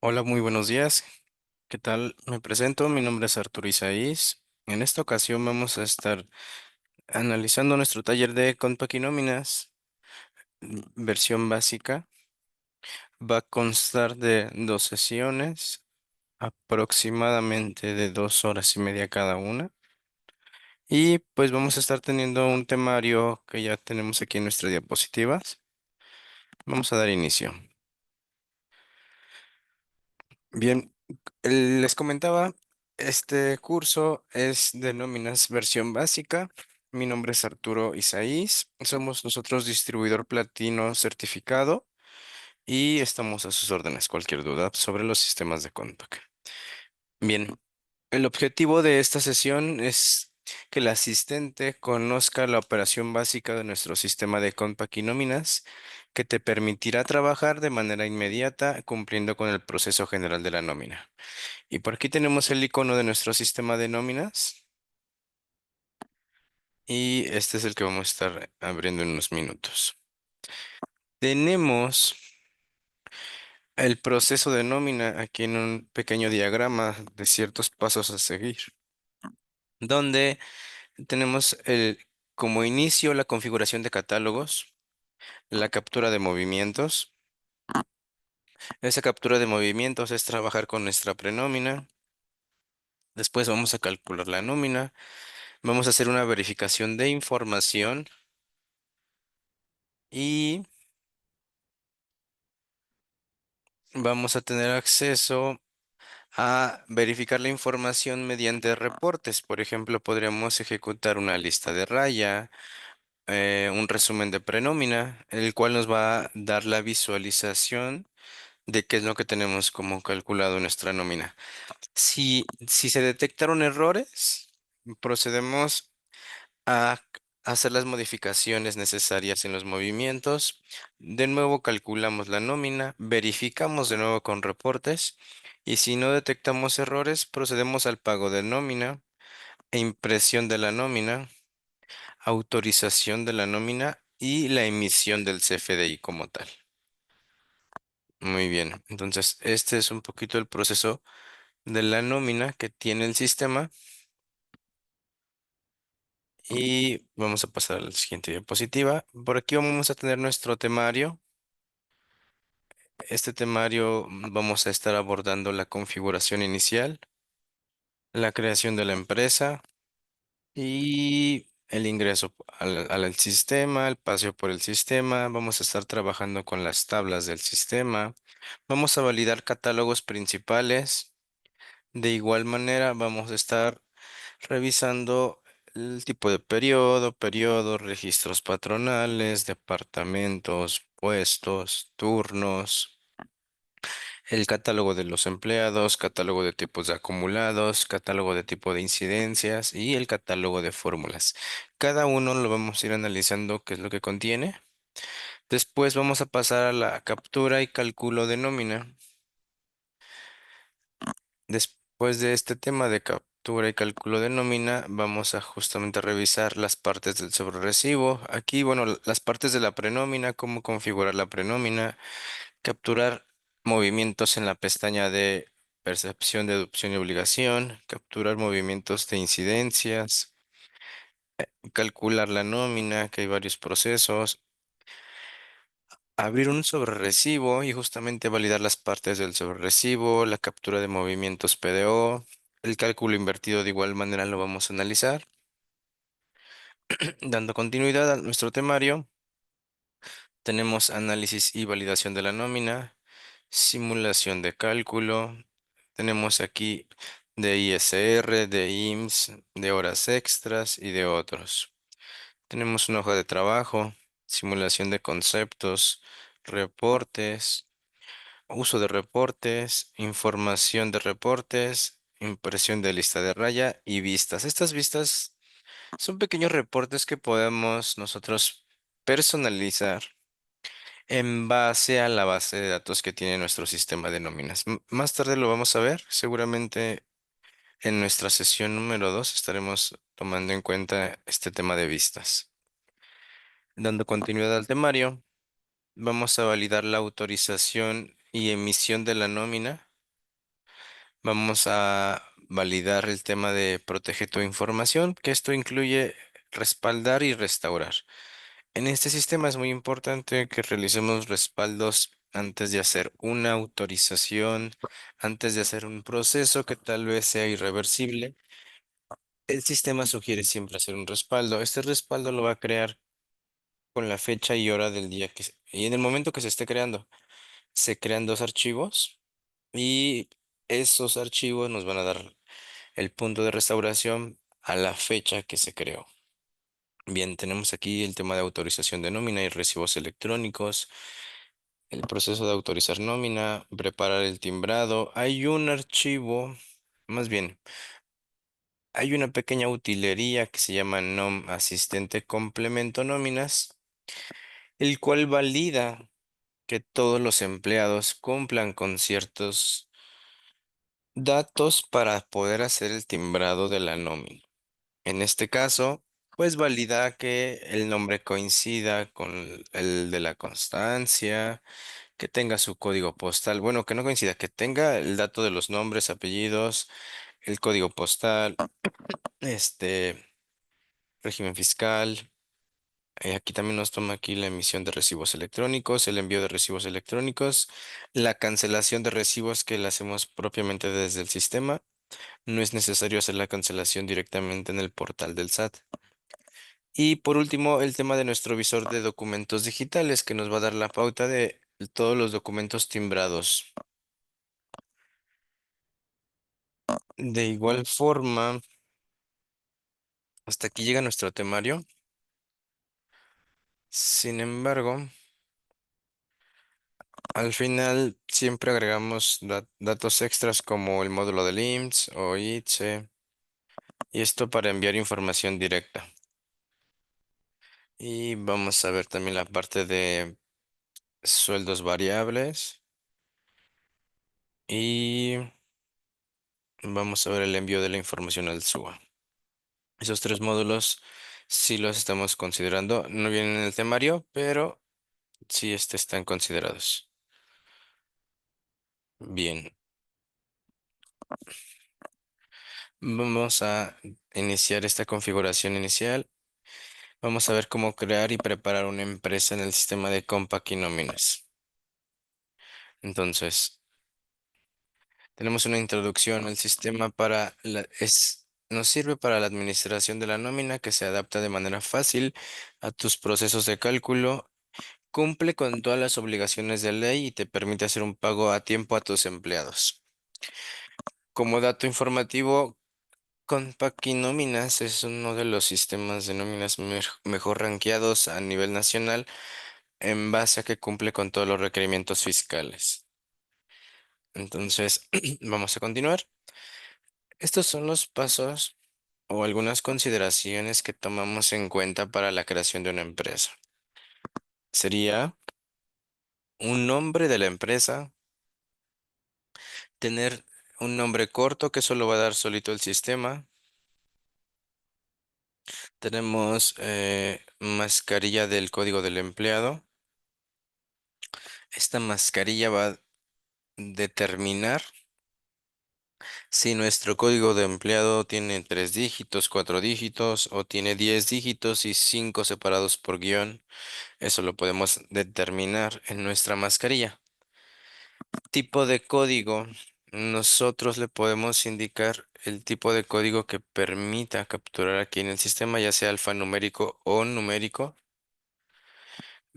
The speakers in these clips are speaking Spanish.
Hola, muy buenos días. ¿Qué tal? Me presento, mi nombre es Arturo Isaías. En esta ocasión vamos a estar analizando nuestro taller de Nóminas, versión básica. Va a constar de dos sesiones, aproximadamente de 2 horas y media cada una. Y pues vamos a estar teniendo un temario que ya tenemos aquí en nuestras diapositivas. Vamos a dar inicio. Bien, les comentaba, este curso es de nóminas versión básica. Mi nombre es Arturo Isaías. Somos nosotros distribuidor platino certificado y estamos a sus órdenes. Cualquier duda sobre los sistemas de Compaq. Bien, el objetivo de esta sesión es que el asistente conozca la operación básica de nuestro sistema de Compaq y nóminas, que te permitirá trabajar de manera inmediata cumpliendo con el proceso general de la nómina. Y por aquí tenemos el icono de nuestro sistema de nóminas y este es el que vamos a estar abriendo en unos minutos. Tenemos el proceso de nómina aquí en un pequeño diagrama de ciertos pasos a seguir, donde tenemos como inicio la configuración de catálogos, la captura de movimientos. Esa captura de movimientos es trabajar con nuestra prenómina. Después vamos a calcular la nómina. Vamos a hacer una verificación de información y vamos a tener acceso a verificar la información mediante reportes. Por ejemplo, podríamos ejecutar una lista de raya, un resumen de prenómina, el cual nos va a dar la visualización de qué es lo que tenemos como calculado en nuestra nómina. Si se detectaron errores, procedemos a hacer las modificaciones necesarias en los movimientos. De nuevo calculamos la nómina, verificamos de nuevo con reportes y si no detectamos errores, procedemos al pago de nómina e impresión de la nómina, autorización de la nómina y la emisión del CFDI como tal. Muy bien, entonces este es un poquito el proceso de la nómina que tiene el sistema y vamos a pasar a la siguiente diapositiva. Por aquí vamos a tener nuestro temario. Este temario vamos a estar abordando la configuración inicial, la creación de la empresa y el ingreso al sistema, el paseo por el sistema. Vamos a estar trabajando con las tablas del sistema. Vamos a validar catálogos principales. De igual manera, vamos a estar revisando el tipo de periodo, registros patronales, departamentos, puestos, turnos, el catálogo de los empleados, catálogo de tipos de acumulados, catálogo de tipo de incidencias y el catálogo de fórmulas. Cada uno lo vamos a ir analizando qué es lo que contiene. Después vamos a pasar a la captura y cálculo de nómina. Después de este tema de captura y cálculo de nómina, vamos a justamente revisar las partes del sobrerecibo. Aquí, bueno, las partes de la prenómina, cómo configurar la prenómina, capturar movimientos en la pestaña de percepción, deducción y obligación, capturar movimientos de incidencias, calcular la nómina, que hay varios procesos, abrir un sobrerecibo y justamente validar las partes del sobrerecibo, la captura de movimientos PDO, el cálculo invertido de igual manera lo vamos a analizar. Dando continuidad a nuestro temario, tenemos análisis y validación de la nómina, simulación de cálculo. Tenemos aquí de ISR, de IMSS, de horas extras y de otros. Tenemos una hoja de trabajo, simulación de conceptos, reportes, uso de reportes, información de reportes, impresión de lista de raya y vistas. Estas vistas son pequeños reportes que podemos nosotros personalizar en base a la base de datos que tiene nuestro sistema de nóminas. Más tarde lo vamos a ver. Seguramente en nuestra sesión número 2 estaremos tomando en cuenta este tema de vistas. Dando continuidad al temario, vamos a validar la autorización y emisión de la nómina. Vamos a validar el tema de protege tu información, que esto incluye respaldar y restaurar. En este sistema es muy importante que realicemos respaldos antes de hacer una autorización, antes de hacer un proceso que tal vez sea irreversible. El sistema sugiere siempre hacer un respaldo. Este respaldo lo va a crear con la fecha y hora del día y en el momento que se esté creando. Se crean dos archivos y esos archivos nos van a dar el punto de restauración a la fecha que se creó. Bien, tenemos aquí el tema de autorización de nómina y recibos electrónicos, el proceso de autorizar nómina, preparar el timbrado. Hay un archivo, más bien, hay una pequeña utilería que se llama NOM Asistente Complemento Nóminas, el cual valida que todos los empleados cumplan con ciertos datos para poder hacer el timbrado de la nómina. En este caso, pues valida que el nombre coincida con el de la constancia, que tenga su código postal, bueno, que no coincida, que tenga el dato de los nombres, apellidos, el código postal, este, régimen fiscal. Aquí también nos toma aquí la emisión de recibos electrónicos, el envío de recibos electrónicos, la cancelación de recibos que la hacemos propiamente desde el sistema. No es necesario hacer la cancelación directamente en el portal del SAT. Y por último, el tema de nuestro visor de documentos digitales que nos va a dar la pauta de todos los documentos timbrados. De igual forma, hasta aquí llega nuestro temario. Sin embargo, al final siempre agregamos datos extras como el módulo del IMSS o ITSE y esto para enviar información directa. Y vamos a ver también la parte de sueldos variables y vamos a ver el envío de la información al SUA. Esos tres módulos sí los estamos considerando. No vienen en el temario, pero sí están considerados. Bien, vamos a iniciar esta configuración inicial. Vamos a ver cómo crear y preparar una empresa en el sistema de Compaq y Nóminas. Entonces, tenemos una introducción al sistema nos sirve para la administración de la nómina que se adapta de manera fácil a tus procesos de cálculo. Cumple con todas las obligaciones de ley y te permite hacer un pago a tiempo a tus empleados. Como dato informativo, Compaq y Nóminas es uno de los sistemas de nóminas mejor rankeados a nivel nacional en base a que cumple con todos los requerimientos fiscales. Entonces, vamos a continuar. Estos son los pasos o algunas consideraciones que tomamos en cuenta para la creación de una empresa. Sería un nombre de la empresa, tener un nombre corto que solo va a dar solito el sistema. Tenemos mascarilla del código del empleado. Esta mascarilla va a determinar si nuestro código de empleado tiene 3 dígitos, 4 dígitos o tiene 10 dígitos y 5 separados por guión. Eso lo podemos determinar en nuestra mascarilla. Tipo de código. Nosotros le podemos indicar el tipo de código que permita capturar aquí en el sistema, ya sea alfanumérico o numérico.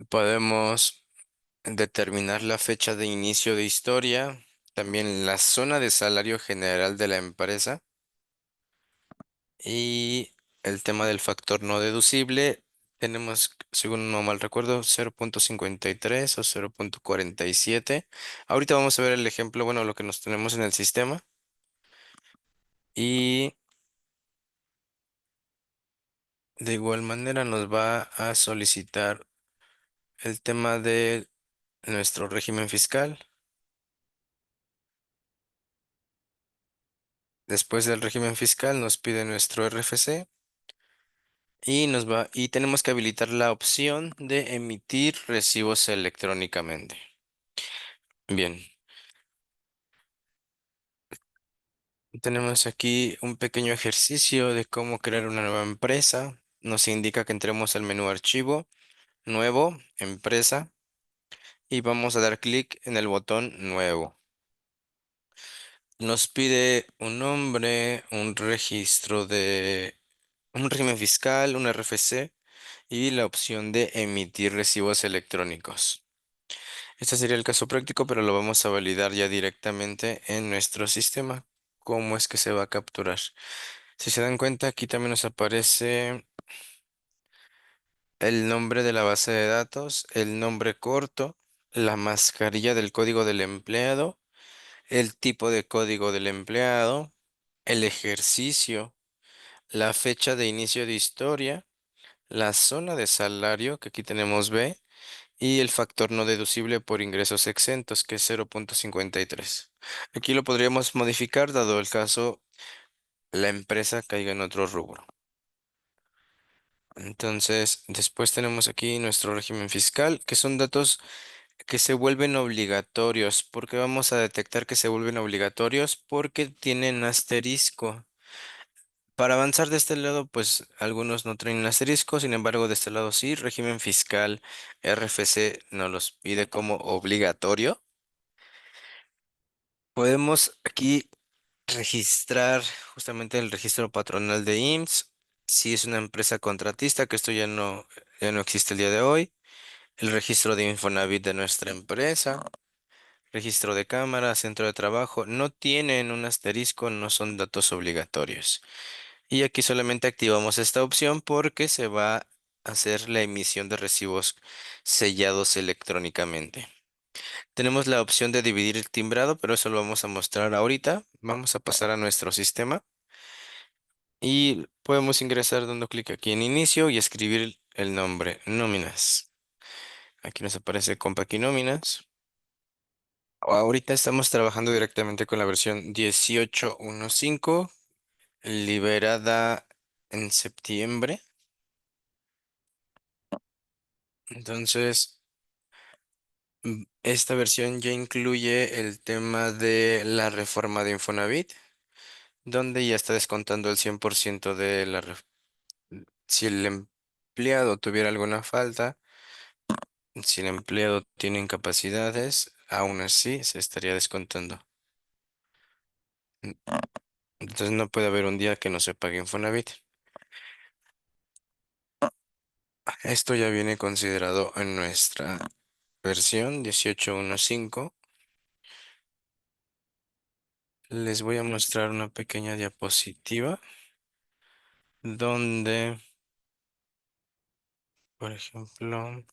Podemos determinar la fecha de inicio de historia, también la zona de salario general de la empresa y el tema del factor no deducible. Tenemos, según no mal recuerdo, 0.53 o 0.47. Ahorita vamos a ver el ejemplo, bueno, lo que nos tenemos en el sistema. Y de igual manera nos va a solicitar el tema de nuestro régimen fiscal. Después del régimen fiscal nos pide nuestro RFC y tenemos que habilitar la opción de emitir recibos electrónicamente. Bien, Tenemos aquí un pequeño ejercicio de cómo crear una nueva empresa. Nos indica que entremos al menú Archivo, Nuevo, Empresa, y vamos a dar clic en el botón Nuevo. Nos pide un nombre, un régimen fiscal, un RFC y la opción de emitir recibos electrónicos. Este sería el caso práctico, pero lo vamos a validar ya directamente en nuestro sistema. ¿Cómo es que se va a capturar? Si se dan cuenta, aquí también nos aparece el nombre de la base de datos, el nombre corto, la mascarilla del código del empleado, el tipo de código del empleado, el ejercicio, la fecha de inicio de historia, la zona de salario, que aquí tenemos B, y el factor no deducible por ingresos exentos, que es 0.53. Aquí lo podríamos modificar dado el caso la empresa caiga en otro rubro. Entonces, después tenemos aquí nuestro régimen fiscal, que son datos que se vuelven obligatorios. ¿Por qué vamos a detectar que se vuelven obligatorios? Porque tienen asterisco. Para avanzar de este lado, pues algunos no traen un asterisco, sin embargo, de este lado sí, régimen fiscal RFC nos los pide como obligatorio. Podemos aquí registrar justamente el registro patronal de IMSS, si es una empresa contratista, que esto ya no existe el día de hoy, el registro de Infonavit de nuestra empresa, registro de cámara, centro de trabajo, no tienen un asterisco, no son datos obligatorios. Y aquí solamente activamos esta opción porque se va a hacer la emisión de recibos sellados electrónicamente. Tenemos la opción de dividir el timbrado, pero eso lo vamos a mostrar ahorita. Vamos a pasar a nuestro sistema y podemos ingresar dando clic aquí en inicio y escribir el nombre, nóminas. Aquí nos aparece Compact y nóminas. Ahorita estamos trabajando directamente con la versión 18.1.5, liberada en septiembre. Entonces, esta versión ya incluye el tema de la reforma de Infonavit, donde ya está descontando el 100% de si el empleado tuviera alguna falta, si el empleado tiene incapacidades, aún así se estaría descontando. Entonces no puede haber un día que no se pague Infonavit. Esto ya viene considerado en nuestra versión 18.1.5. Les voy a mostrar una pequeña diapositiva donde, por ejemplo,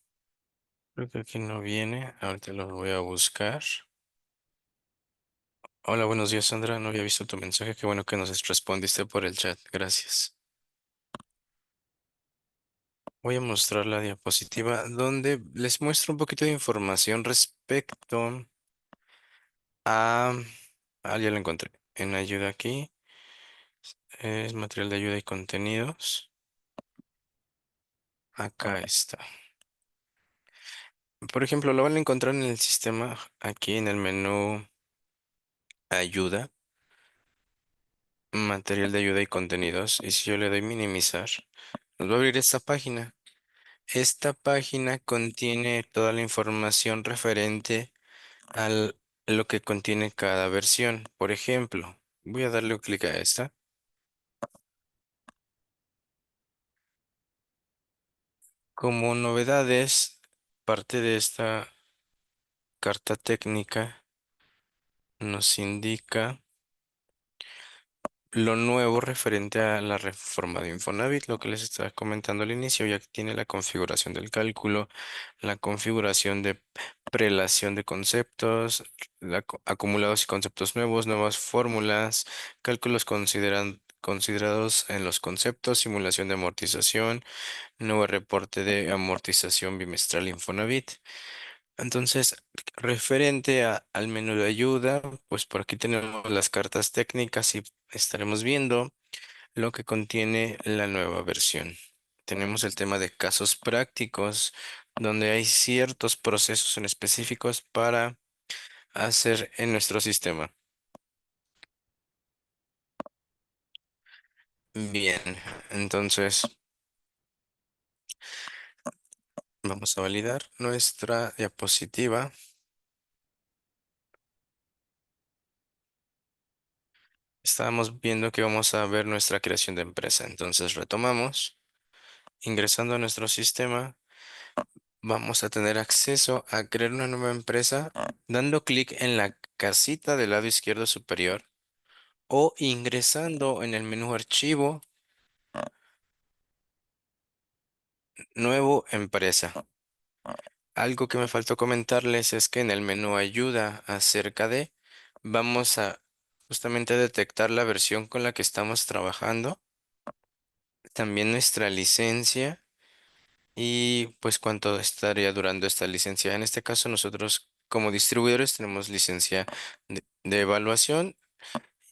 creo que aquí no viene. Ahorita lo voy a buscar. Hola, buenos días, Sandra. No había visto tu mensaje. Qué bueno que nos respondiste por el chat. Gracias. Voy a mostrar la diapositiva donde les muestro un poquito de información respecto a... Ah, ya lo encontré. En ayuda aquí. Es material de ayuda y contenidos. Acá está. Por ejemplo, lo van a encontrar en el sistema, aquí en el menú ayuda, material de ayuda y contenidos. Y si yo le doy minimizar, nos va a abrir esta página. Esta página contiene toda la información referente a lo que contiene cada versión. Por ejemplo, voy a darle un clic a esta. Como novedades, parte de esta carta técnica nos indica lo nuevo referente a la reforma de Infonavit, lo que les estaba comentando al inicio, ya que tiene la configuración del cálculo, la configuración de prelación de conceptos, acumulados y conceptos nuevos, nuevas fórmulas, cálculos considerados en los conceptos, simulación de amortización, nuevo reporte de amortización bimestral Infonavit. Entonces, referente al menú de ayuda, pues por aquí tenemos las cartas técnicas y estaremos viendo lo que contiene la nueva versión. Tenemos el tema de casos prácticos, donde hay ciertos procesos en específicos para hacer en nuestro sistema. Bien, entonces vamos a validar nuestra diapositiva. Estábamos viendo que vamos a ver nuestra creación de empresa. Entonces retomamos. Ingresando a nuestro sistema, vamos a tener acceso a crear una nueva empresa dando clic en la casita del lado izquierdo superior o ingresando en el menú Archivo, Nuevo Empresa. Algo que me faltó comentarles es que en el menú Ayuda acerca de, vamos a justamente detectar la versión con la que estamos trabajando, también nuestra licencia y pues cuánto estaría durando esta licencia. En este caso nosotros como distribuidores tenemos licencia de evaluación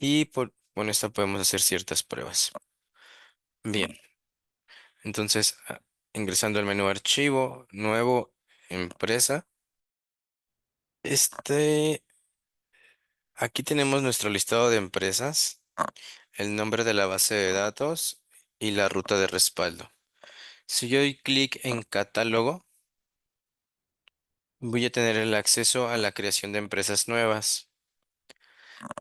y con esta podemos hacer ciertas pruebas. Bien, entonces ingresando al menú Archivo, Nuevo Empresa. Este Aquí tenemos nuestro listado de empresas, el nombre de la base de datos y la ruta de respaldo. Si yo doy clic en catálogo, voy a tener el acceso a la creación de empresas nuevas.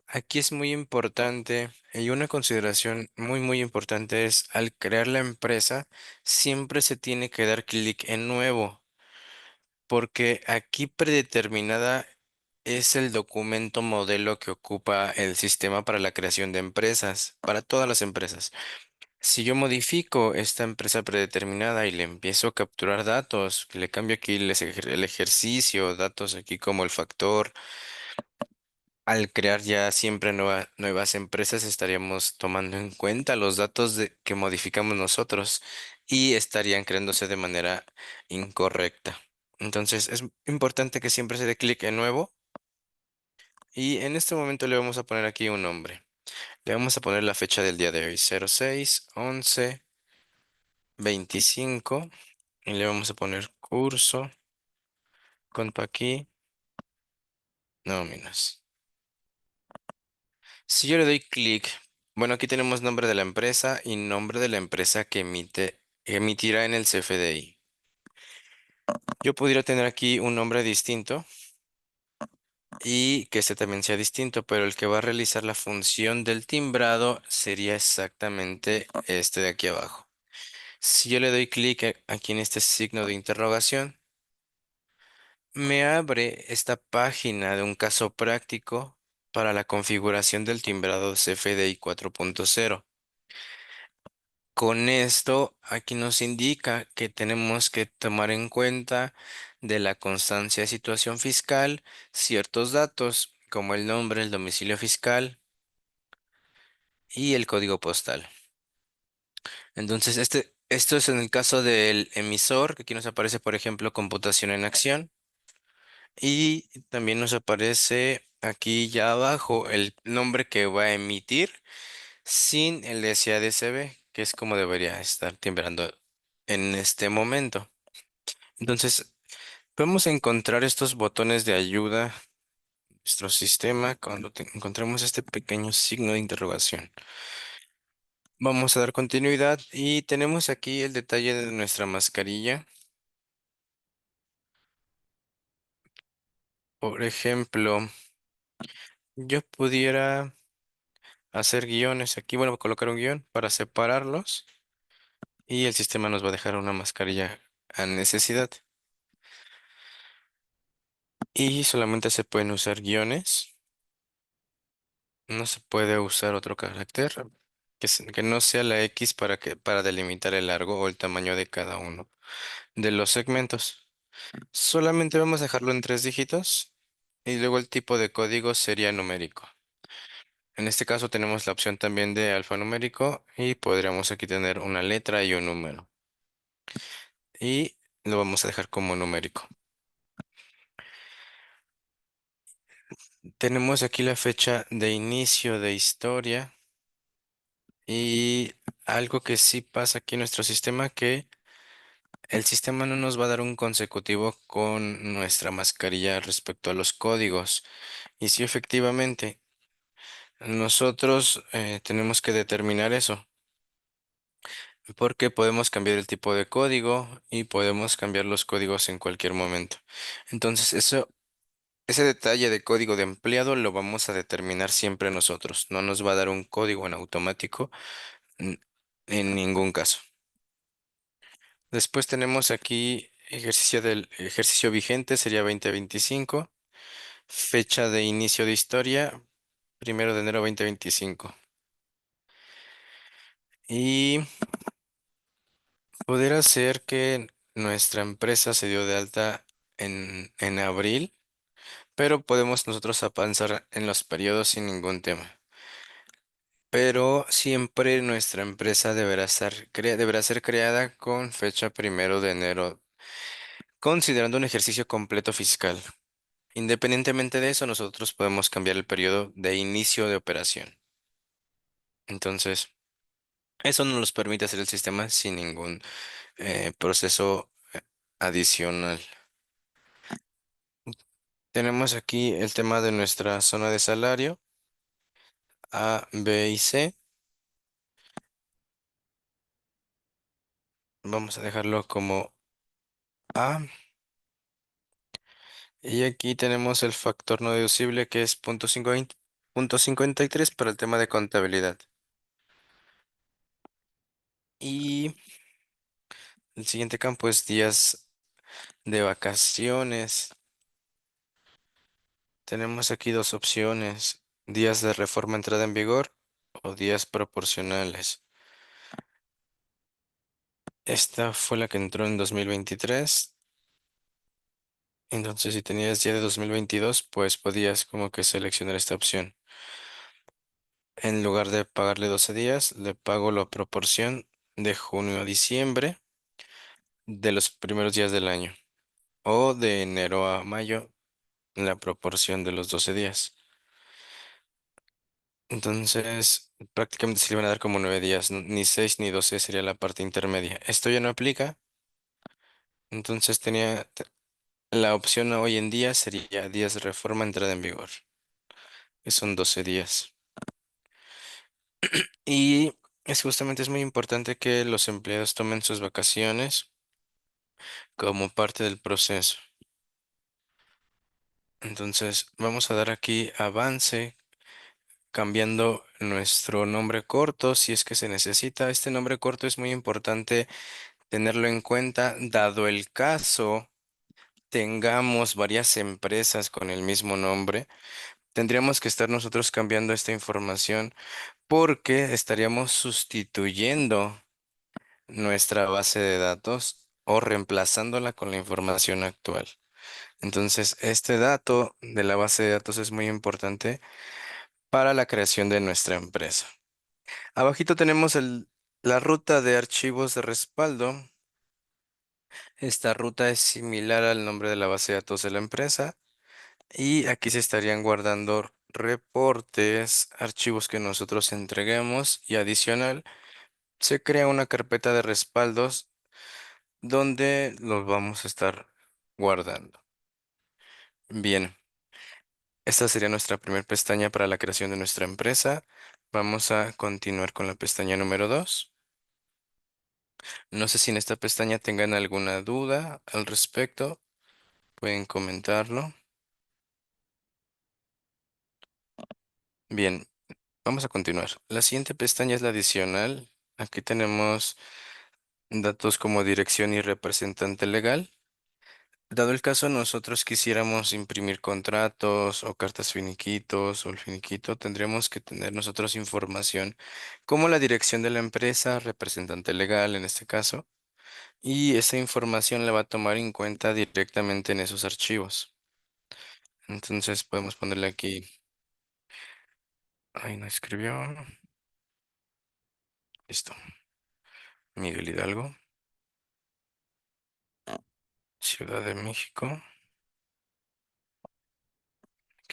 Aquí es muy importante y una consideración muy importante es al crear la empresa, siempre se tiene que dar clic en nuevo, porque aquí predeterminada es el documento modelo que ocupa el sistema para la creación de empresas, para todas las empresas. Si yo modifico esta empresa predeterminada y le empiezo a capturar datos, le cambio aquí el ejercicio, datos aquí como el factor, al crear ya siempre nuevas empresas estaríamos tomando en cuenta los datos que modificamos nosotros y estarían creándose de manera incorrecta. Entonces es importante que siempre se dé clic en nuevo y en este momento le vamos a poner aquí un nombre. Le vamos a poner la fecha del día de hoy, 06/11/25 y le vamos a poner curso aquí, nóminas. Si yo le doy clic, bueno, aquí tenemos nombre de la empresa y nombre de la empresa que emitirá en el CFDI. Yo pudiera tener aquí un nombre distinto y que este también sea distinto, pero el que va a realizar la función del timbrado sería exactamente este de aquí abajo. Si yo le doy clic aquí en este signo de interrogación, me abre esta página de un caso práctico para la configuración del timbrado CFDI 4.0. Con esto, aquí nos indica que tenemos que tomar en cuenta de la constancia de situación fiscal ciertos datos como el nombre, el domicilio fiscal y el código postal. Entonces, esto es en el caso del emisor, que aquí nos aparece, por ejemplo, computación en acción. Y también nos aparece aquí ya abajo el nombre que va a emitir sin el SADCB, que es como debería estar timbrando en este momento. Entonces, podemos encontrar estos botones de ayuda en nuestro sistema cuando encontremos este pequeño signo de interrogación. Vamos a dar continuidad y tenemos aquí el detalle de nuestra mascarilla. Por ejemplo, yo pudiera hacer guiones aquí, bueno, colocar un guión para separarlos y el sistema nos va a dejar una mascarilla a necesidad. Y solamente se pueden usar guiones, no se puede usar otro carácter que no sea la X para delimitar el largo o el tamaño de cada uno de los segmentos. Solamente vamos a dejarlo en 3 dígitos y luego el tipo de código sería numérico. En este caso tenemos la opción también de alfanumérico y podríamos aquí tener una letra y un número. Y lo vamos a dejar como numérico. Tenemos aquí la fecha de inicio de historia y algo que sí pasa aquí en nuestro sistema, que el sistema no nos va a dar un consecutivo con nuestra mascarilla respecto a los códigos. Y sí, efectivamente, nosotros tenemos que determinar eso. porque podemos cambiar el tipo de código y podemos cambiar los códigos en cualquier momento. Entonces, ese detalle de código de empleado lo vamos a determinar siempre nosotros. No nos va a dar un código en automático n- en ningún caso. Después tenemos aquí ejercicio del ejercicio vigente, sería 2025. Fecha de inicio de historia, 1 de enero 2025. Y pudiera ser que nuestra empresa se dio de alta en abril, pero podemos nosotros avanzar en los periodos sin ningún tema. Pero siempre nuestra empresa deberá ser creada con fecha 1 de enero, considerando un ejercicio completo fiscal. Independientemente de eso, nosotros podemos cambiar el periodo de inicio de operación. Entonces, eso nos los permite hacer el sistema sin ningún proceso adicional. Tenemos aquí el tema de nuestra zona de salario, A, B y C. Vamos a dejarlo como A. Y aquí tenemos el factor no deducible que es 0.53 para el tema de contabilidad. Y el siguiente campo es días de vacaciones. Tenemos aquí dos opciones, días de reforma entrada en vigor o días proporcionales. Esta fue la que entró en 2023. Entonces, si tenías día de 2022, pues podías como que seleccionar esta opción. En lugar de pagarle 12 días, le pago la proporción de junio a diciembre de los primeros días del año. O de enero a mayo, la proporción de los 12 días. Entonces, prácticamente se le van a dar como 9 días, ni 6 ni 12 sería la parte intermedia. Esto ya no aplica, entonces la opción hoy en día sería días de reforma entrada en vigor, que son 12 días. Y es muy importante que los empleados tomen sus vacaciones como parte del proceso. Entonces, vamos a dar aquí avance cambiando nuestro nombre corto si es que se necesita. Este nombre corto es muy importante tenerlo en cuenta, dado el caso tengamos varias empresas con el mismo nombre, tendríamos que estar nosotros cambiando esta información porque estaríamos sustituyendo nuestra base de datos o reemplazándola con la información actual. Entonces, este dato de la base de datos es muy importante para la creación de nuestra empresa. Abajito tenemos la ruta de archivos de respaldo. Esta ruta es similar al nombre de la base de datos de la empresa y aquí se estarían guardando reportes, archivos que nosotros entreguemos y adicional, se crea una carpeta de respaldos donde los vamos a estar guardando. Bien, esta sería nuestra primera pestaña para la creación de nuestra empresa. Vamos a continuar con la pestaña número 2. No sé si en esta pestaña tengan alguna duda al respecto. Pueden comentarlo. Bien, vamos a continuar. La siguiente pestaña es la adicional. Aquí tenemos datos como dirección y representante legal. Dado el caso, nosotros quisiéramos imprimir contratos o cartas finiquitos o el finiquito, tendríamos que tener nosotros información como la dirección de la empresa, representante legal en este caso, y esa información la va a tomar en cuenta directamente en esos archivos. Entonces podemos ponerle aquí, ahí no escribió, listo, Miguel Hidalgo, Ciudad de México,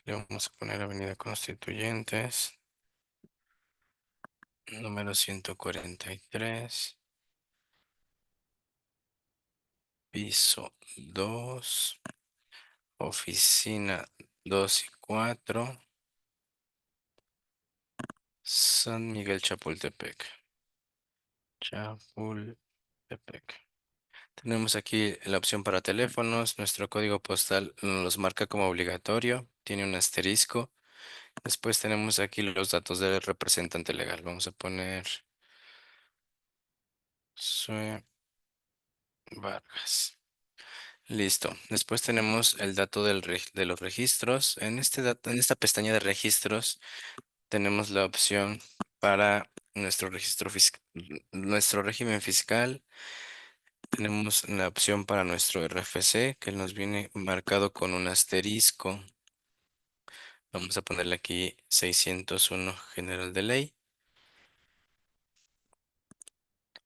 le vamos a poner Avenida Constituyentes, número 143. Piso 2, oficina 2 y 4, San Miguel Chapultepec. Chapultepec. Tenemos aquí la opción para teléfonos. Nuestro código postal nos los marca como obligatorio. Tiene un asterisco. Después tenemos aquí los datos del representante legal. Vamos a poner Sue Vargas. Listo. Después tenemos el dato de los registros. En esta pestaña de registros tenemos la opción para nuestro régimen fiscal. Tenemos la opción para nuestro RFC que nos viene marcado con un asterisco. Vamos a ponerle aquí 601 general de ley.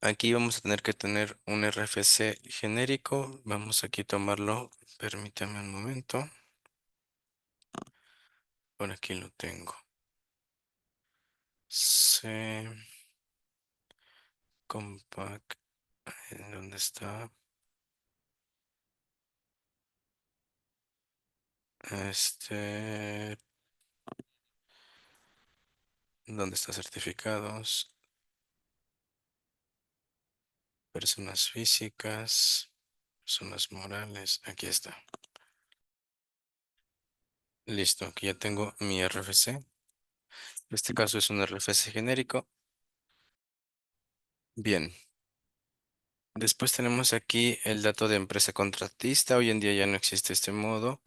Aquí vamos a tener que tener un RFC genérico. Vamos aquí a tomarlo. Permítame un momento. Por aquí lo tengo. C Compact. ¿En dónde está? Este, ¿dónde está certificados? Personas físicas, personas morales. Aquí está. Listo, aquí ya tengo mi RFC. En este caso es un RFC genérico. Bien. Después tenemos aquí el dato de empresa contratista. Hoy en día ya no existe este modo.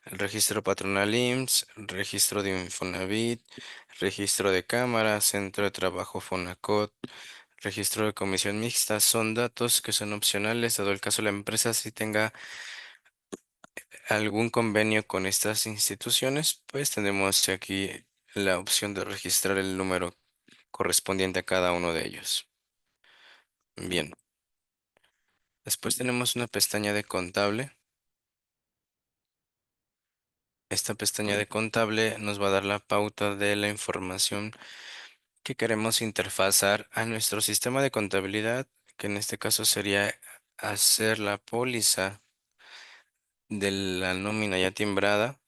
El registro patronal IMSS, registro de Infonavit, registro de cámara, centro de trabajo Fonacot, registro de comisión mixta. Son datos que son opcionales, dado el caso la empresa si tenga algún convenio con estas instituciones, pues tenemos aquí la opción de registrar el número correspondiente a cada uno de ellos. Bien, después tenemos una pestaña de contable. Esta pestaña de contable nos va a dar la pauta de la información que queremos interfazar a nuestro sistema de contabilidad, que en este caso sería hacer la póliza de la nómina ya timbrada,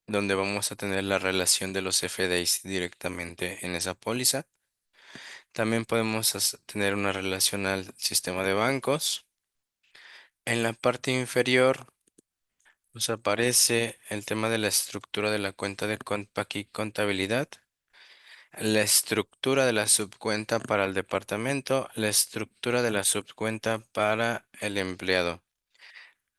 donde vamos a tener la relación de los FDIs directamente en esa póliza. También podemos tener una relación al sistema de bancos. En la parte inferior nos aparece el tema de la estructura de la cuenta de aquí contabilidad, la estructura de la subcuenta para el departamento, la estructura de la subcuenta para el empleado.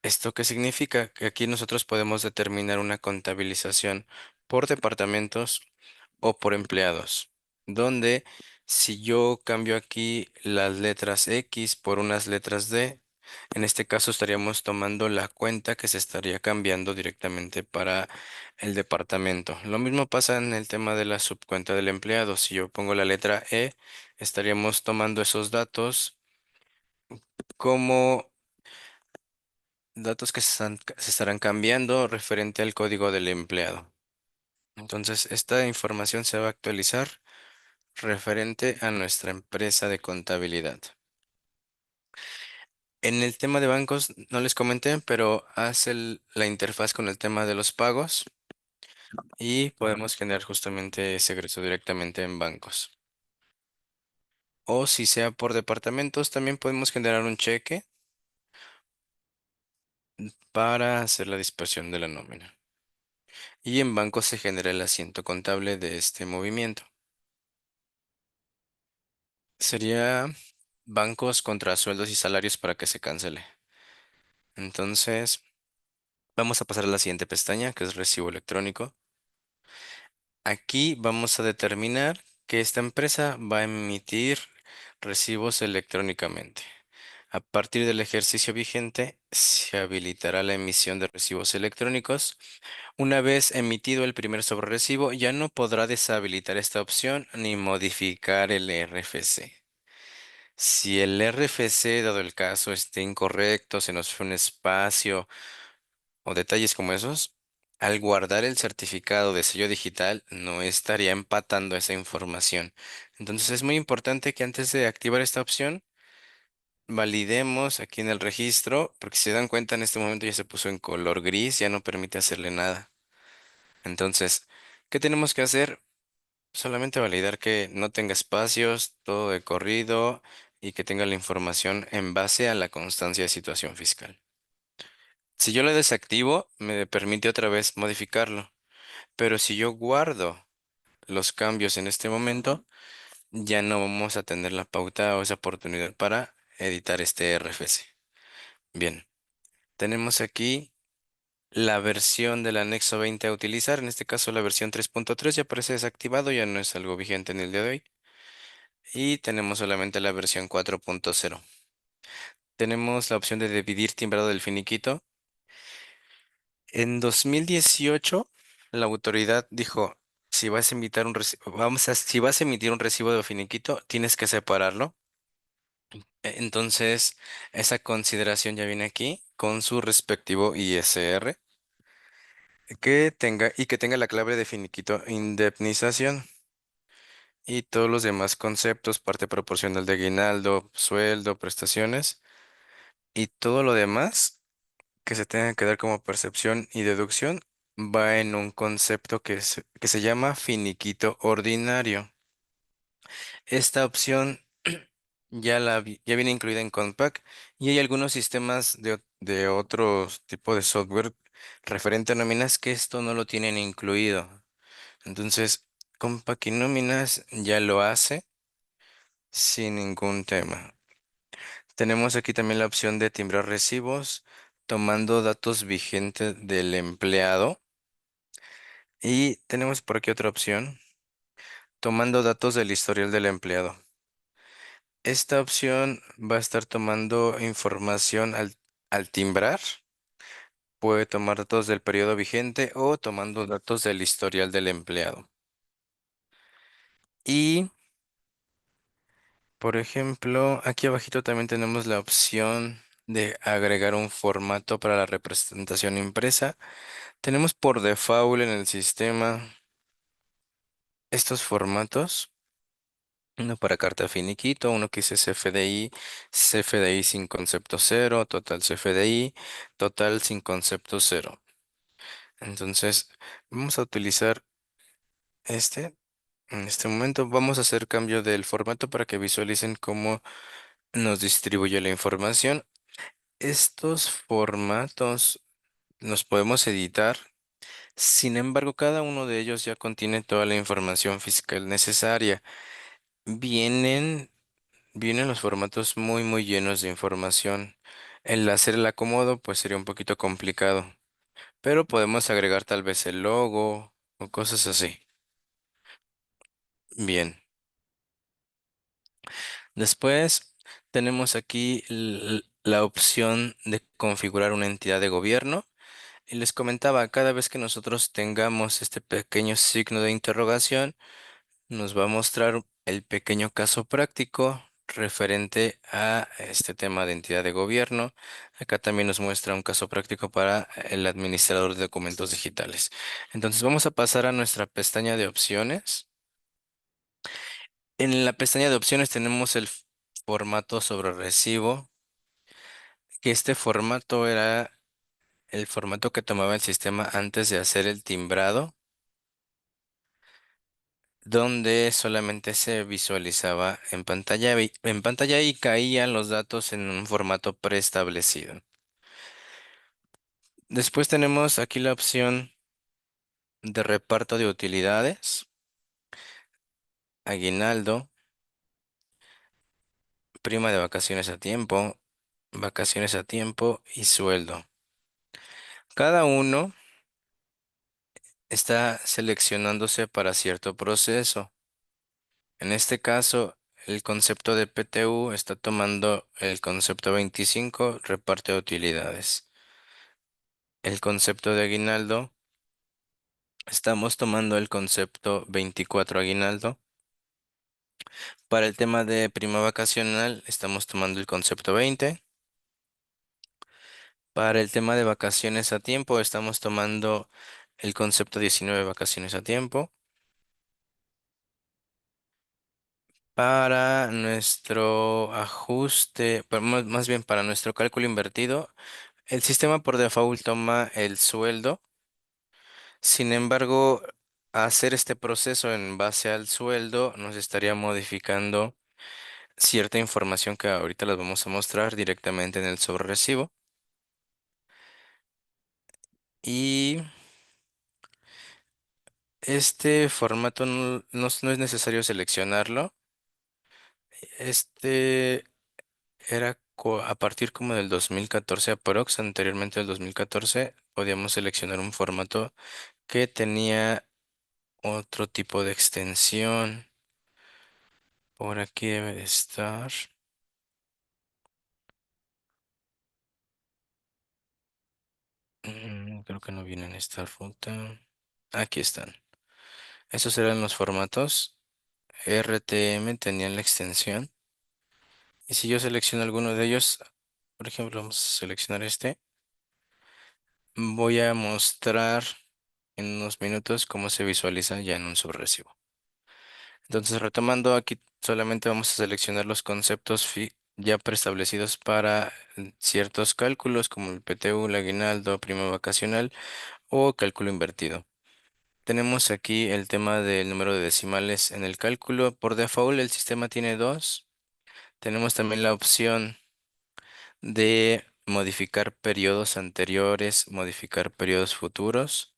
¿Esto qué significa? Que aquí nosotros podemos determinar una contabilización por departamentos o por empleados, donde si yo cambio aquí las letras X por unas letras D, en este caso estaríamos tomando la cuenta que se estaría cambiando directamente para el departamento. Lo mismo pasa en el tema de la subcuenta del empleado. Si yo pongo la letra E, estaríamos tomando esos datos como datos que se estarán cambiando referente al código del empleado. Entonces, esta información se va a actualizar referente a nuestra empresa de contabilidad. En el tema de bancos, no les comenté, pero hace la interfaz con el tema de los pagos y podemos generar justamente ese egreso directamente en bancos. O si sea por departamentos, también podemos generar un cheque para hacer la dispersión de la nómina. Y en bancos se genera el asiento contable de este movimiento. Sería bancos contra sueldos y salarios para que se cancele. Entonces, vamos a pasar a la siguiente pestaña, que es recibo electrónico. Aquí vamos a determinar que esta empresa va a emitir recibos electrónicamente. A partir del ejercicio vigente, se habilitará la emisión de recibos electrónicos. Una vez emitido el primer sobrerecibo, ya no podrá deshabilitar esta opción ni modificar el RFC. Si el RFC, dado el caso, esté incorrecto, se nos fue un espacio o detalles como esos, al guardar el certificado de sello digital no estaría empatando esa información. Entonces es muy importante que antes de activar esta opción, validemos aquí en el registro, porque si se dan cuenta en este momento ya se puso en color gris, ya no permite hacerle nada. Entonces, ¿qué tenemos que hacer? Solamente validar que no tenga espacios, todo de corrido y que tenga la información en base a la constancia de situación fiscal. Si yo lo desactivo, me permite otra vez modificarlo, pero si yo guardo los cambios en este momento, ya no vamos a tener la pauta o esa oportunidad para editar este RFC. Bien, tenemos aquí la versión del anexo 20 a utilizar, en este caso la versión 3.3 ya aparece desactivado, ya no es algo vigente en el día de hoy. Y tenemos solamente la versión 4.0. Tenemos la opción de dividir timbrado del finiquito. En 2018, la autoridad dijo, si vas a emitir si vas a emitir un recibo de finiquito, tienes que separarlo. Entonces, esa consideración ya viene aquí con su respectivo ISR que tenga la clave de finiquito indemnización y todos los demás conceptos, parte proporcional de aguinaldo, sueldo, prestaciones y todo lo demás que se tenga que dar como percepción y deducción va en un concepto que se llama finiquito ordinario. Esta opción ya viene incluida en Compact y hay algunos sistemas de otro tipo de software referente a nóminas que esto no lo tienen incluido. Entonces, Compact y nóminas ya lo hace sin ningún tema. Tenemos aquí también la opción de timbrar recibos tomando datos vigentes del empleado. Y tenemos por aquí otra opción, tomando datos del historial del empleado. Esta opción va a estar tomando información al timbrar. Puede tomar datos del periodo vigente o tomando datos del historial del empleado. Y, por ejemplo, aquí abajito también tenemos la opción de agregar un formato para la representación impresa. Tenemos por default en el sistema estos formatos. Uno para carta finiquito, uno que dice CFDI, CFDI sin concepto cero, total CFDI, total sin concepto cero. Entonces, vamos a utilizar este. En este momento vamos a hacer cambio del formato para que visualicen cómo nos distribuye la información. Estos formatos los podemos editar. Sin embargo, cada uno de ellos ya contiene toda la información fiscal necesaria. Vienen Vienen los formatos muy llenos de información. El hacer el acomodo pues sería un poquito complicado, pero podemos agregar tal vez el logo o cosas así. Bien. Después tenemos aquí la opción de configurar una entidad de gobierno. Y les comentaba, cada vez que nosotros tengamos este pequeño signo de interrogación, nos va a mostrar el pequeño caso práctico referente a este tema de entidad de gobierno. Acá también nos muestra un caso práctico para el administrador de documentos digitales. Entonces vamos a pasar a nuestra pestaña de opciones. En la pestaña de opciones tenemos el formato sobre recibo, que este formato era el formato que tomaba el sistema antes de hacer el timbrado, donde solamente se visualizaba en pantalla y caían los datos en un formato preestablecido. Después tenemos aquí la opción de reparto de utilidades, aguinaldo, prima de vacaciones a tiempo y sueldo. Cada uno está seleccionándose para cierto proceso. En este caso, el concepto de PTU está tomando el concepto 25, reparto de utilidades. El concepto de aguinaldo, estamos tomando el concepto 24 aguinaldo. Para el tema de prima vacacional, estamos tomando el concepto 20. Para el tema de vacaciones a tiempo, estamos tomando el concepto 19 vacaciones a tiempo. Para nuestro ajuste, más bien para nuestro cálculo invertido, el sistema por default toma el sueldo. Sin embargo, hacer este proceso en base al sueldo nos estaría modificando cierta información que ahorita las vamos a mostrar directamente en el sobre recibo. Y este formato no es necesario seleccionarlo. Este era a partir como del 2014 aprox, anteriormente del 2014, podíamos seleccionar un formato que tenía otro tipo de extensión. Por aquí debe de estar. Creo que no viene en esta ruta. Aquí están. Esos eran los formatos. RTM tenían la extensión. Y si yo selecciono alguno de ellos, por ejemplo, vamos a seleccionar este, voy a mostrar en unos minutos cómo se visualiza ya en un subrecibo. Entonces, retomando aquí, solamente vamos a seleccionar los conceptos ya preestablecidos para ciertos cálculos como el PTU, el aguinaldo, prima vacacional o cálculo invertido. Tenemos aquí el tema del número de decimales en el cálculo. Por default, el sistema tiene dos. Tenemos también la opción de modificar periodos anteriores, modificar periodos futuros.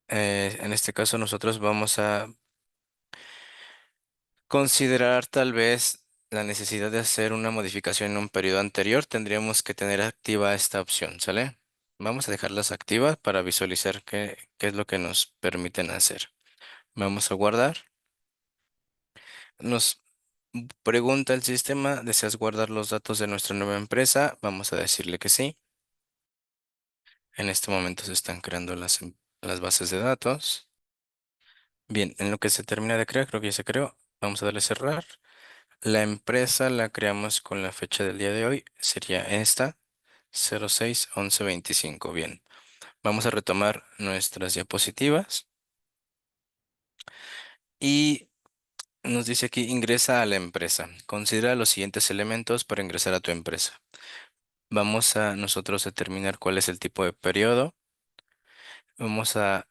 En este caso, nosotros vamos a considerar tal vez la necesidad de hacer una modificación en un periodo anterior. Tendríamos que tener activa esta opción, ¿sale? Vamos a dejarlas activas para visualizar qué es lo que nos permiten hacer. Vamos a guardar. Nos pregunta el sistema, ¿deseas guardar los datos de nuestra nueva empresa? Vamos a decirle que sí. En este momento se están creando las bases de datos. Bien, en lo que se termina de crear, creo que ya se creó. Vamos a darle cerrar. La empresa la creamos con la fecha del día de hoy. Sería esta, 06-11-25. Bien, vamos a retomar nuestras diapositivas. Y nos dice aquí, ingresa a la empresa. Considera los siguientes elementos para ingresar a tu empresa. Vamos a nosotros determinar cuál es el tipo de periodo. Vamos a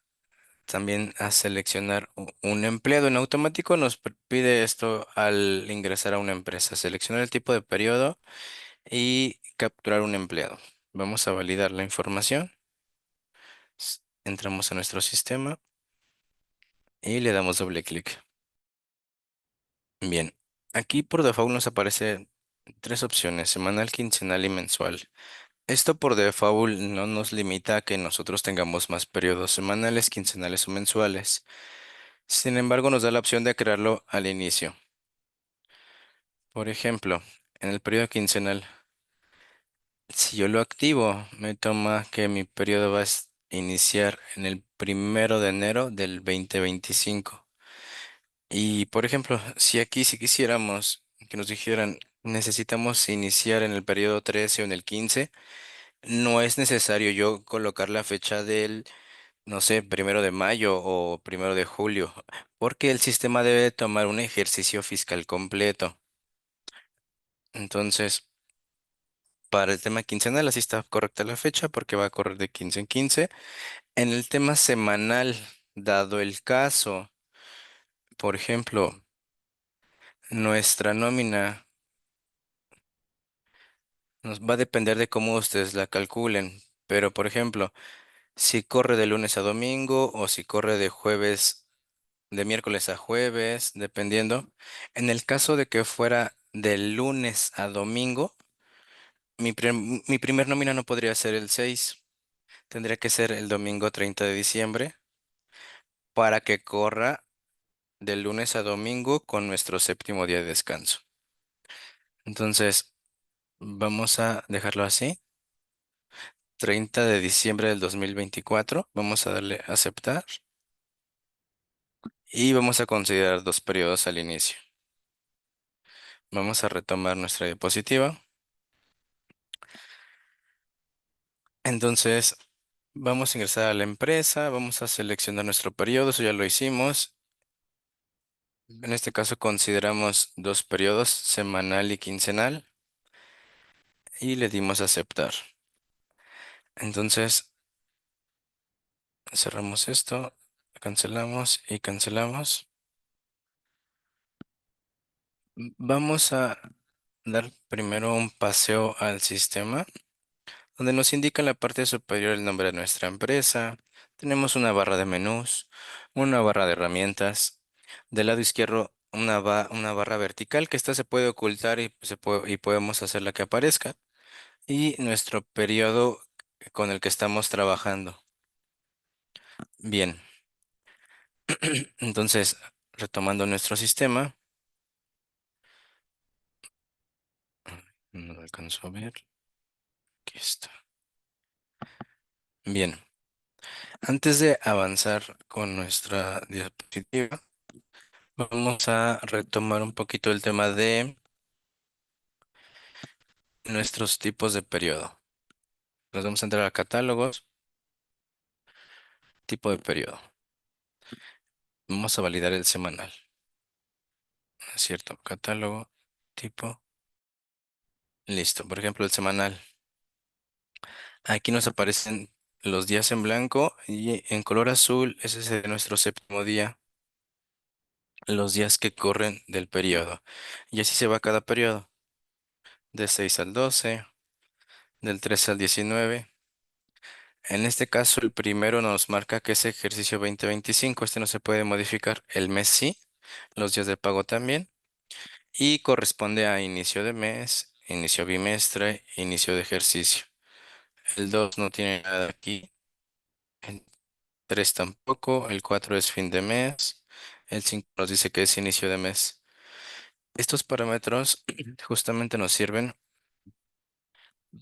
también a seleccionar un empleado. En automático nos pide esto al ingresar a una empresa. Seleccionar el tipo de periodo y capturar un empleado. Vamos a validar la información. Entramos a nuestro sistema y le damos doble clic. Bien, aquí por default nos aparece tres opciones, semanal, quincenal y mensual. Esto por default no nos limita a que nosotros tengamos más periodos semanales, quincenales o mensuales. Sin embargo, nos da la opción de crearlo al inicio. Por ejemplo, en el periodo quincenal, si yo lo activo, me toma que mi periodo va a iniciar en el 1 de enero del 2025. Y por ejemplo, si aquí si quisiéramos que nos dijeran necesitamos iniciar en el periodo 13 o en el 15, no es necesario yo colocar la fecha del, no sé, 1 de mayo o 1 de julio, porque el sistema debe tomar un ejercicio fiscal completo. Entonces, para el tema quincenal, así está correcta la fecha porque va a correr de 15 en 15. En el tema semanal, dado el caso, por ejemplo, nuestra nómina nos va a depender de cómo ustedes la calculen. Pero, por ejemplo, si corre de lunes a domingo o si corre de miércoles a jueves, dependiendo. En el caso de que fuera de lunes a domingo, mi primer nómina no podría ser el 6. Tendría que ser el domingo 30 de diciembre para que corra de lunes a domingo con nuestro séptimo día de descanso. Entonces, vamos a dejarlo así. 30 de diciembre del 2024. Vamos a darle a aceptar y vamos a considerar dos periodos al inicio. Vamos a retomar nuestra diapositiva. Entonces, vamos a ingresar a la empresa, vamos a seleccionar nuestro periodo, eso ya lo hicimos. En este caso consideramos dos periodos, semanal y quincenal, y le dimos a aceptar. Entonces, cerramos esto, cancelamos y cancelamos. Vamos a dar primero un paseo al sistema, donde nos indica en la parte superior el nombre de nuestra empresa. Tenemos una barra de menús, una barra de herramientas. Del lado izquierdo, una barra vertical que esta se puede ocultar y podemos hacerla que aparezca. Y nuestro periodo con el que estamos trabajando. Bien, entonces, retomando nuestro sistema, no lo alcanzo a ver. Aquí está. Bien, antes de avanzar con nuestra diapositiva, vamos a retomar un poquito el tema de nuestros tipos de periodo. Nos vamos a entrar a catálogos, tipo de periodo. Vamos a validar el semanal, ¿no es cierto? Catálogo, tipo, listo. Por ejemplo, el semanal. Aquí nos aparecen los días en blanco y en color azul ese es de nuestro séptimo día, los días que corren del periodo. Y así se va cada periodo, de 6 al 12, del 13 al 19. En este caso, el primero nos marca que es ejercicio 2025. Este no se puede modificar. El mes sí, los días de pago también. Y corresponde a inicio de mes, inicio bimestre, inicio de ejercicio. El 2 no tiene nada aquí. El 3 tampoco. El 4 es fin de mes. El 5 nos dice que es inicio de mes. Estos parámetros justamente nos sirven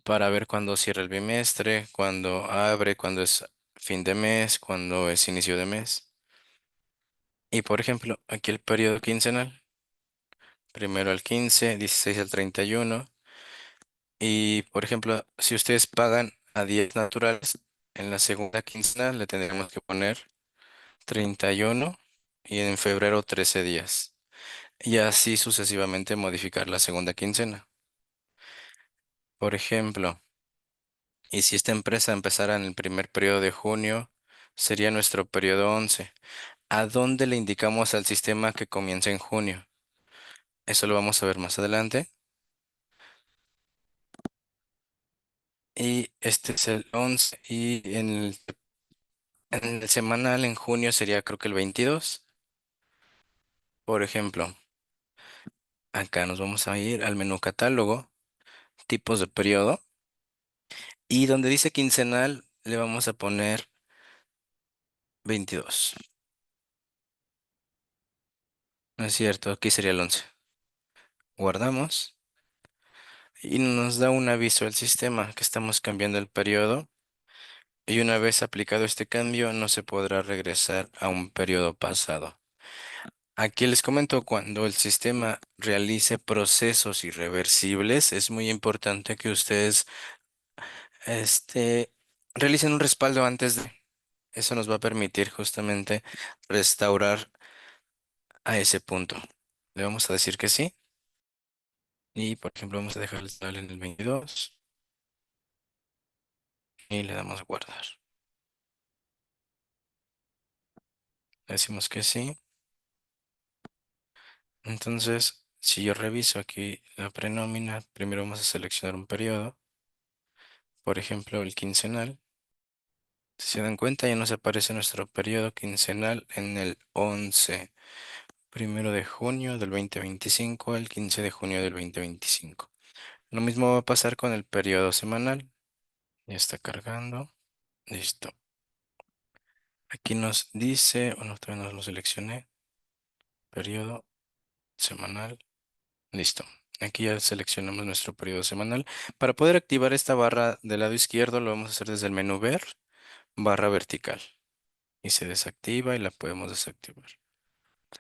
para ver cuándo cierra el bimestre, cuándo abre, cuándo es fin de mes, cuándo es inicio de mes. Y por ejemplo, aquí el periodo quincenal, primero al 15, 16 al 31. Y por ejemplo, si ustedes pagan a días naturales, en la segunda quincena le tendremos que poner 31 y en febrero 13 días. Y así sucesivamente modificar la segunda quincena. Por ejemplo, y si esta empresa empezara en el primer periodo de junio, sería nuestro periodo 11. ¿A dónde le indicamos al sistema que comienza en junio? Eso lo vamos a ver más adelante. Y este es el 11. Y en el semanal en junio sería creo que el 22. Por ejemplo, acá nos vamos a ir al menú catálogo, tipos de periodo. Y donde dice quincenal le vamos a poner 22. No es cierto, aquí sería el 11. Guardamos. Y nos da un aviso el sistema que estamos cambiando el periodo y una vez aplicado este cambio no se podrá regresar a un periodo pasado. Aquí les comento, cuando el sistema realice procesos irreversibles, es muy importante que ustedes este, realicen un respaldo antes de. Eso nos va a permitir justamente restaurar a ese punto. Le vamos a decir que sí y por ejemplo vamos a dejar el tal en el 22 y le damos a guardar. Le decimos que sí. Entonces, si yo reviso aquí la prenómina, primero vamos a seleccionar un periodo, por ejemplo, el quincenal. Si se dan cuenta, ya nos aparece nuestro periodo quincenal en el 11, primero de junio del 2025 al 15 de junio del 2025. Lo mismo va a pasar con el periodo semanal. Ya está cargando. Listo. Aquí nos dice, bueno, todavía no lo seleccioné. Periodo semanal. Listo. Aquí ya seleccionamos nuestro periodo semanal. Para poder activar esta barra del lado izquierdo, lo vamos a hacer desde el menú Ver, barra vertical. Y se desactiva y la podemos desactivar.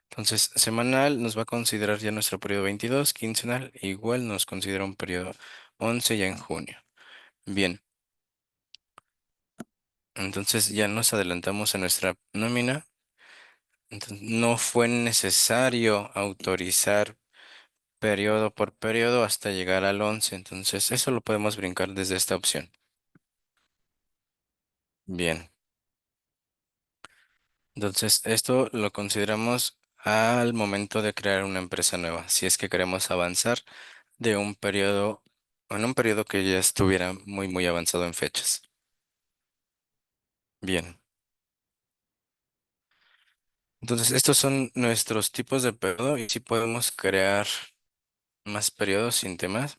Entonces, semanal nos va a considerar ya nuestro periodo 22, quincenal, igual nos considera un periodo 11 ya en junio. Bien, entonces ya nos adelantamos a nuestra nómina. Entonces, no fue necesario autorizar periodo por periodo hasta llegar al 11. Entonces, eso lo podemos brincar desde esta opción. Bien, entonces esto lo consideramos al momento de crear una empresa nueva, si es que queremos avanzar de un periodo, en un periodo que ya estuviera muy avanzado en fechas. Bien. Entonces, estos son nuestros tipos de periodo y si podemos crear más periodos sin temas.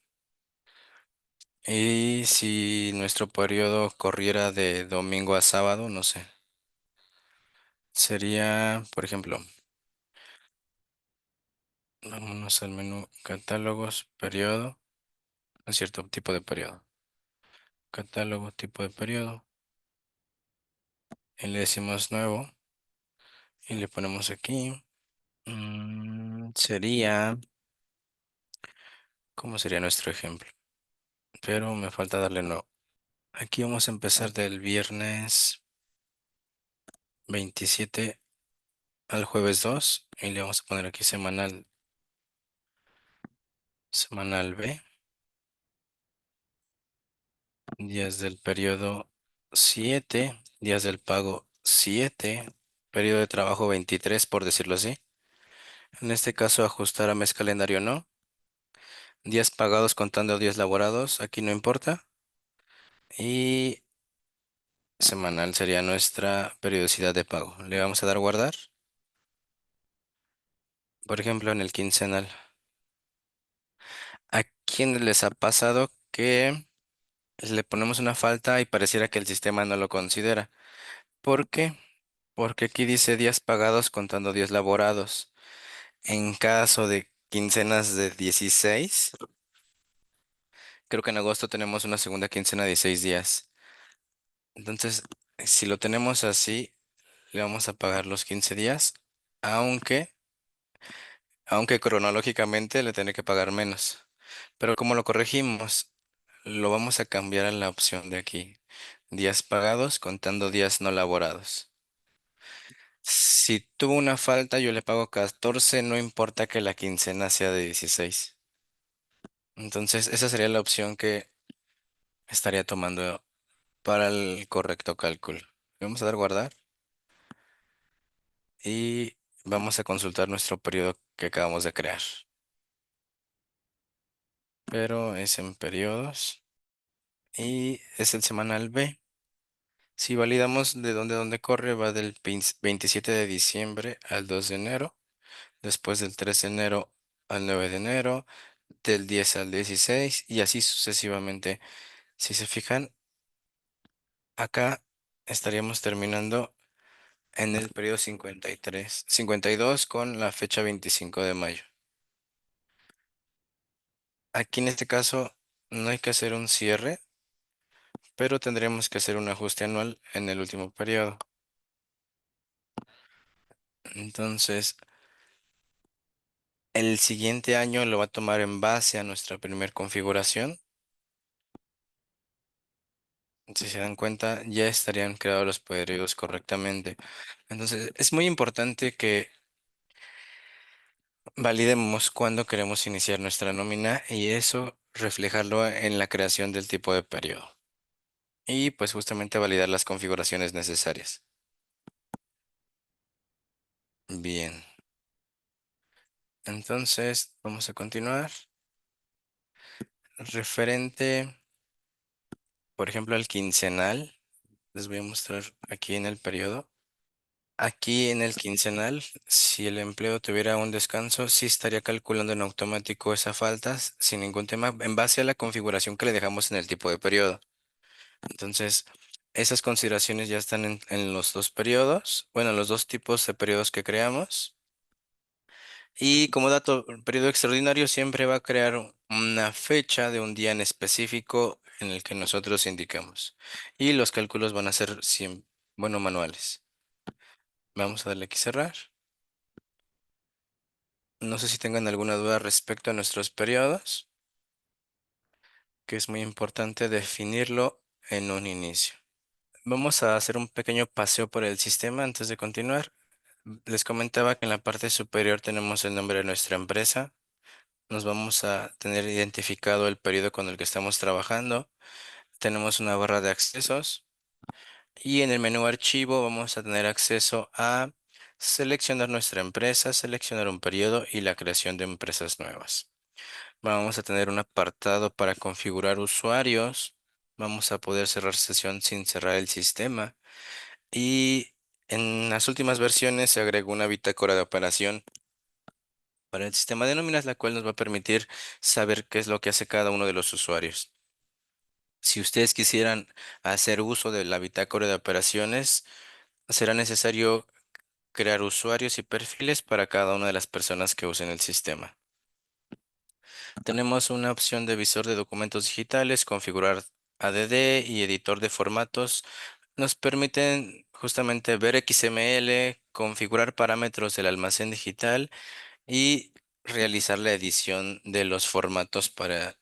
Y si nuestro periodo corriera de domingo a sábado, no sé, sería, por ejemplo, vámonos al menú catálogos, periodo, un cierto tipo de periodo. Catálogo, tipo de periodo. Y le decimos nuevo y le ponemos aquí. Sería, ¿cómo sería nuestro ejemplo? Pero me falta darle no. Aquí vamos a empezar del viernes 27 al jueves 2 y le vamos a poner aquí semanal, semanal B, días del periodo 7, días del pago 7, periodo de trabajo 23 por decirlo así. En este caso ajustar a mes calendario no. Días pagados contando días laborados, aquí no importa. Y semanal sería nuestra periodicidad de pago. Le vamos a dar guardar. Por ejemplo, en el quincenal. ¿A quién les ha pasado que le ponemos una falta y pareciera que el sistema no lo considera? ¿Por qué? Porque aquí dice días pagados contando días laborados. En caso de quincenas de 16, creo que en agosto tenemos una segunda quincena de 6 días. Entonces, si lo tenemos así, le vamos a pagar los 15 días, aunque, aunque cronológicamente le tiene que pagar menos. Pero como lo corregimos, lo vamos a cambiar a la opción de aquí. Días pagados contando días no laborados. Si tuvo una falta, yo le pago 14, no importa que la quincena sea de 16. Entonces, esa sería la opción que estaría tomando para el correcto cálculo. Le vamos a dar guardar y vamos a consultar nuestro periodo que acabamos de crear. Pero es en periodos y es el semanal B. Si validamos de dónde corre, va del 27 de diciembre al 2 de enero, después del 3 de enero al 9 de enero, del 10 al 16 y así sucesivamente. Si se fijan, acá estaríamos terminando en el periodo 53, 52 con la fecha 25 de mayo. Aquí en este caso no hay que hacer un cierre, pero tendremos que hacer un ajuste anual en el último periodo. Entonces, el siguiente año lo va a tomar en base a nuestra primera configuración. Si se dan cuenta, ya estarían creados los periodos correctamente. Entonces, es muy importante que validemos cuándo queremos iniciar nuestra nómina y eso reflejarlo en la creación del tipo de periodo. Y pues justamente validar las configuraciones necesarias. Bien, entonces vamos a continuar. Referente, por ejemplo, al quincenal, les voy a mostrar aquí en el periodo. Aquí en el quincenal, si el empleo tuviera un descanso, sí estaría calculando en automático esa falta sin ningún tema en base a la configuración que le dejamos en el tipo de periodo. Entonces, esas consideraciones ya están en los dos periodos, bueno, los dos tipos de periodos que creamos. Y como dato, el periodo extraordinario siempre va a crear una fecha de un día en específico en el que nosotros indicamos. Y los cálculos van a ser bueno, manuales. Vamos a darle aquí cerrar. No sé si tengan alguna duda respecto a nuestros periodos, que es muy importante definirlo en un inicio. Vamos a hacer un pequeño paseo por el sistema antes de continuar. Les comentaba que en la parte superior tenemos el nombre de nuestra empresa. Nos vamos a tener identificado el periodo con el que estamos trabajando. Tenemos una barra de accesos y en el menú archivo vamos a tener acceso a seleccionar nuestra empresa, seleccionar un periodo y la creación de empresas nuevas. Vamos a tener un apartado para configurar usuarios. Vamos a poder cerrar sesión sin cerrar el sistema. Y en las últimas versiones se agregó una bitácora de operación para el sistema de nóminas, la cual nos va a permitir saber qué es lo que hace cada uno de los usuarios. Si ustedes quisieran hacer uso de la bitácora de operaciones, será necesario crear usuarios y perfiles para cada una de las personas que usen el sistema. Tenemos una opción de visor de documentos digitales, configurar ADD y editor de formatos. Nos permiten justamente ver XML, configurar parámetros del almacén digital y realizar la edición de los formatos para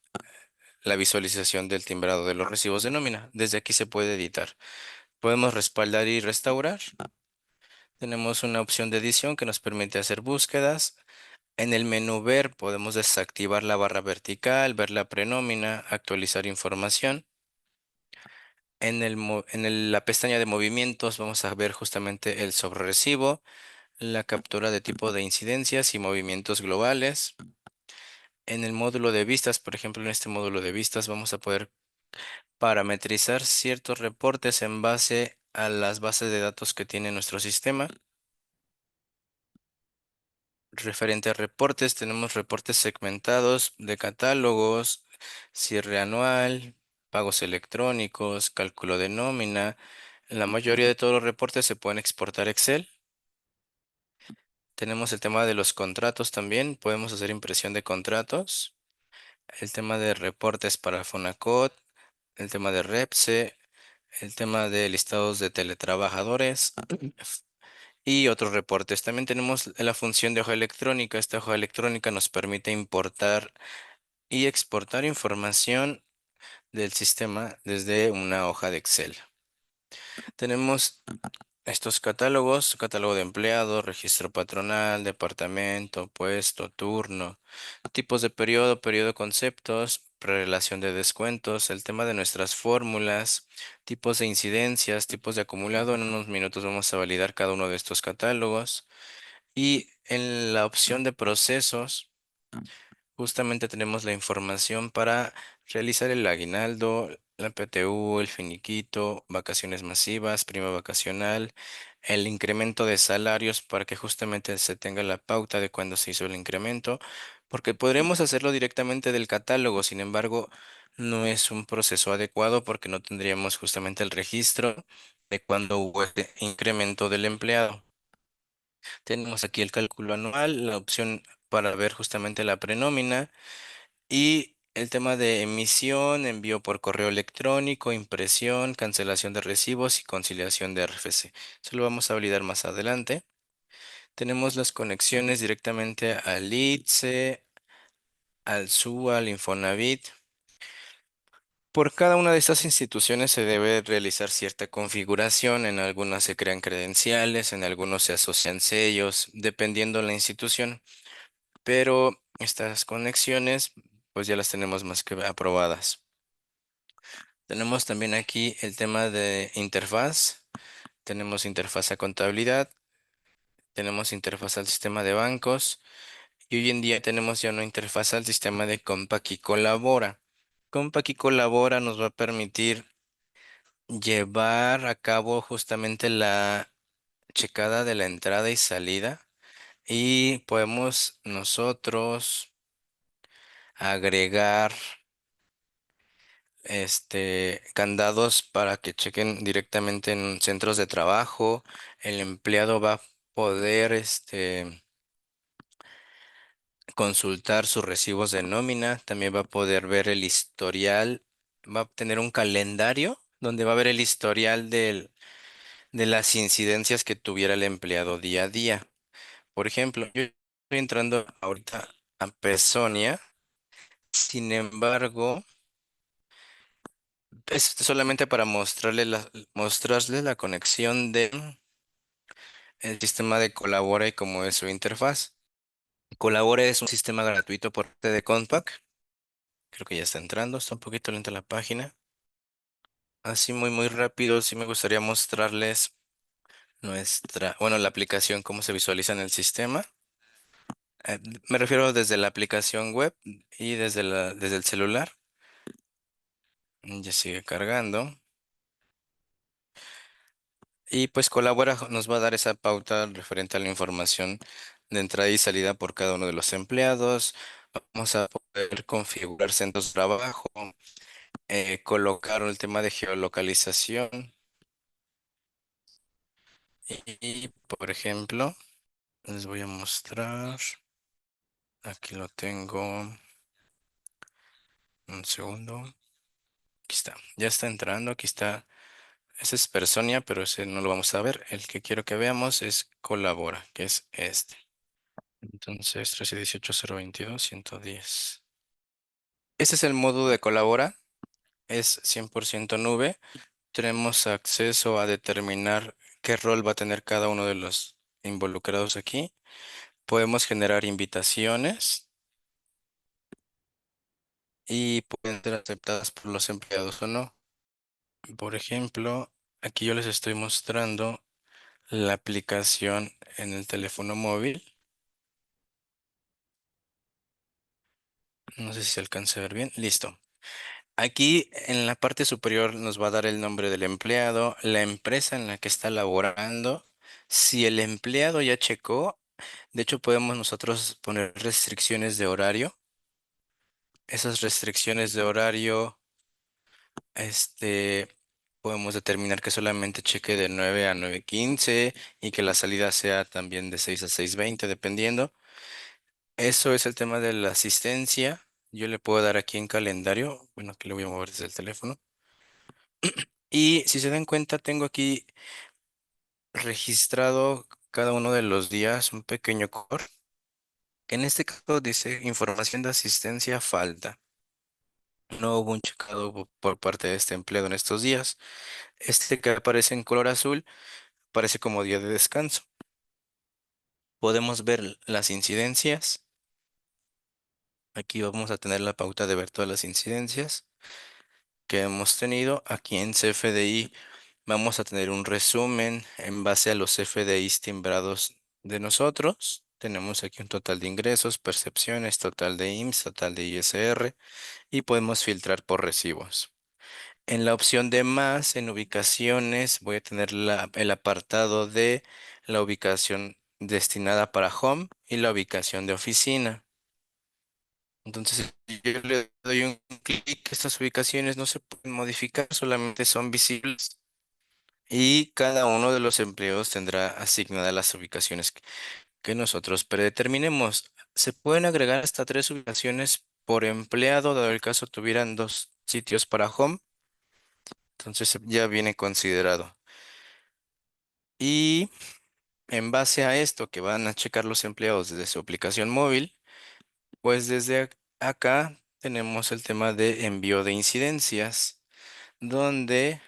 la visualización del timbrado de los recibos de nómina. Desde aquí se puede editar. Podemos respaldar y restaurar. Tenemos una opción de edición que nos permite hacer búsquedas. En el menú ver podemos desactivar la barra vertical, ver la prenómina, actualizar información. La pestaña de movimientos vamos a ver justamente el sobrerecibo, la captura de tipo de incidencias y movimientos globales. En el módulo de vistas, por ejemplo, en este módulo de vistas vamos a poder parametrizar ciertos reportes en base a las bases de datos que tiene nuestro sistema. Referente a reportes, tenemos reportes segmentados de catálogos, cierre anual, pagos electrónicos, cálculo de nómina. La mayoría de todos los reportes se pueden exportar a Excel. Tenemos el tema de los contratos también. Podemos hacer impresión de contratos. El tema de reportes para Fonacot. El tema de Repse. El tema de listados de teletrabajadores. Y otros reportes. También tenemos la función de hoja electrónica. Esta hoja electrónica nos permite importar y exportar información del sistema desde una hoja de Excel. Tenemos estos catálogos: catálogo de empleados, registro patronal, departamento, puesto, turno, tipos de periodo, periodo conceptos, prerelación de descuentos, el tema de nuestras fórmulas, tipos de incidencias, tipos de acumulado. En unos minutos vamos a validar cada uno de estos catálogos. Y en la opción de procesos, justamente tenemos la información para realizar el aguinaldo, la PTU, el finiquito, vacaciones masivas, prima vacacional, el incremento de salarios para que justamente se tenga la pauta de cuándo se hizo el incremento, porque podremos hacerlo directamente del catálogo. Sin embargo, no es un proceso adecuado porque no tendríamos justamente el registro de cuándo hubo este incremento del empleado. Tenemos aquí el cálculo anual, la opción para ver justamente la prenómina y el tema de emisión, envío por correo electrónico, impresión, cancelación de recibos y conciliación de RFC. Eso lo vamos a validar más adelante. Tenemos las conexiones directamente al ITSE, al SUA, al Infonavit. Por cada una de estas instituciones se debe realizar cierta configuración. En algunas se crean credenciales, en algunos se asocian sellos, dependiendo la institución. Pero estas conexiones, pues ya las tenemos más que aprobadas. Tenemos también aquí el tema de interfaz. Tenemos interfaz a contabilidad, tenemos interfaz al sistema de bancos y hoy en día tenemos ya una interfaz al sistema de Compaq y Colabora. Compaq y Colabora nos va a permitir llevar a cabo justamente la checada de la entrada y salida, y podemos nosotros agregar candados para que chequen directamente en centros de trabajo. El empleado va a poder consultar sus recibos de nómina, también va a poder ver el historial, va a tener un calendario donde va a ver el historial de las incidencias que tuviera el empleado día a día. Por ejemplo, yo estoy entrando ahorita a Pesonia. Sin embargo, es solamente para mostrarle la conexión de el sistema de Colabora y cómo es su interfaz. Colabora es un sistema gratuito por parte de Compaq. Creo que ya está entrando, está un poquito lenta la página. Así muy rápido, sí me gustaría mostrarles bueno, la aplicación, cómo se visualiza en el sistema. Eh, Me refiero desde la aplicación web y desde el celular. Ya sigue cargando. Y pues Colabora nos va a dar esa pauta referente a la información de entrada y salida por cada uno de los empleados. Vamos a poder configurar centros de trabajo, colocar el tema de geolocalización y, por ejemplo, les voy a mostrar. Aquí lo tengo. Un segundo. Aquí está. Ya está entrando. Aquí está. Ese es Personia, pero ese no lo vamos a ver. El que quiero que veamos es Colabora, que es este. Entonces, 13 18 022 110. Este es el módulo de Colabora. Es 100% nube. Tenemos acceso a determinar qué rol va a tener cada uno de los involucrados aquí. Podemos generar invitaciones y pueden ser aceptadas por los empleados o no. Por ejemplo, aquí yo les estoy mostrando la aplicación en el teléfono móvil. No sé si se alcanza a ver bien. Listo. Aquí en la parte superior nos va a dar el nombre del empleado, la empresa en la que está laborando. Si el empleado ya checó, de hecho podemos nosotros poner restricciones de horario. Esas restricciones de horario, este, podemos determinar que solamente cheque de 9 a 9:15 y que la salida sea también de 6 a 6:20, dependiendo. Eso es el tema de la asistencia. Yo le puedo dar aquí en calendario. Bueno, aquí le voy a mover desde el teléfono. Y si se dan cuenta, tengo aquí registrado cada uno de los días un pequeño core. En este caso dice información de asistencia falta. No hubo un checado por parte de este empleado en estos días. Este que aparece en color azul parece como día de descanso. Podemos ver las incidencias. Aquí vamos a tener la pauta de ver todas las incidencias que hemos tenido. Aquí en CFDI vamos a tener un resumen en base a los CFDIs timbrados de nosotros. Tenemos aquí un total de ingresos, percepciones, total de IMSS, total de ISR y podemos filtrar por recibos. En la opción de más, en ubicaciones, voy a tener el apartado de la ubicación destinada para home y la ubicación de oficina. Entonces, si yo le doy un clic, estas ubicaciones no se pueden modificar, solamente son visibles. Y cada uno de los empleados tendrá asignadas las ubicaciones que nosotros predeterminemos. Se pueden agregar hasta 3 ubicaciones por empleado, dado el caso tuvieran 2 sitios para home, entonces ya viene considerado. Y en base a esto que van a checar los empleados desde su aplicación móvil, pues desde acá tenemos el tema de envío de incidencias, donde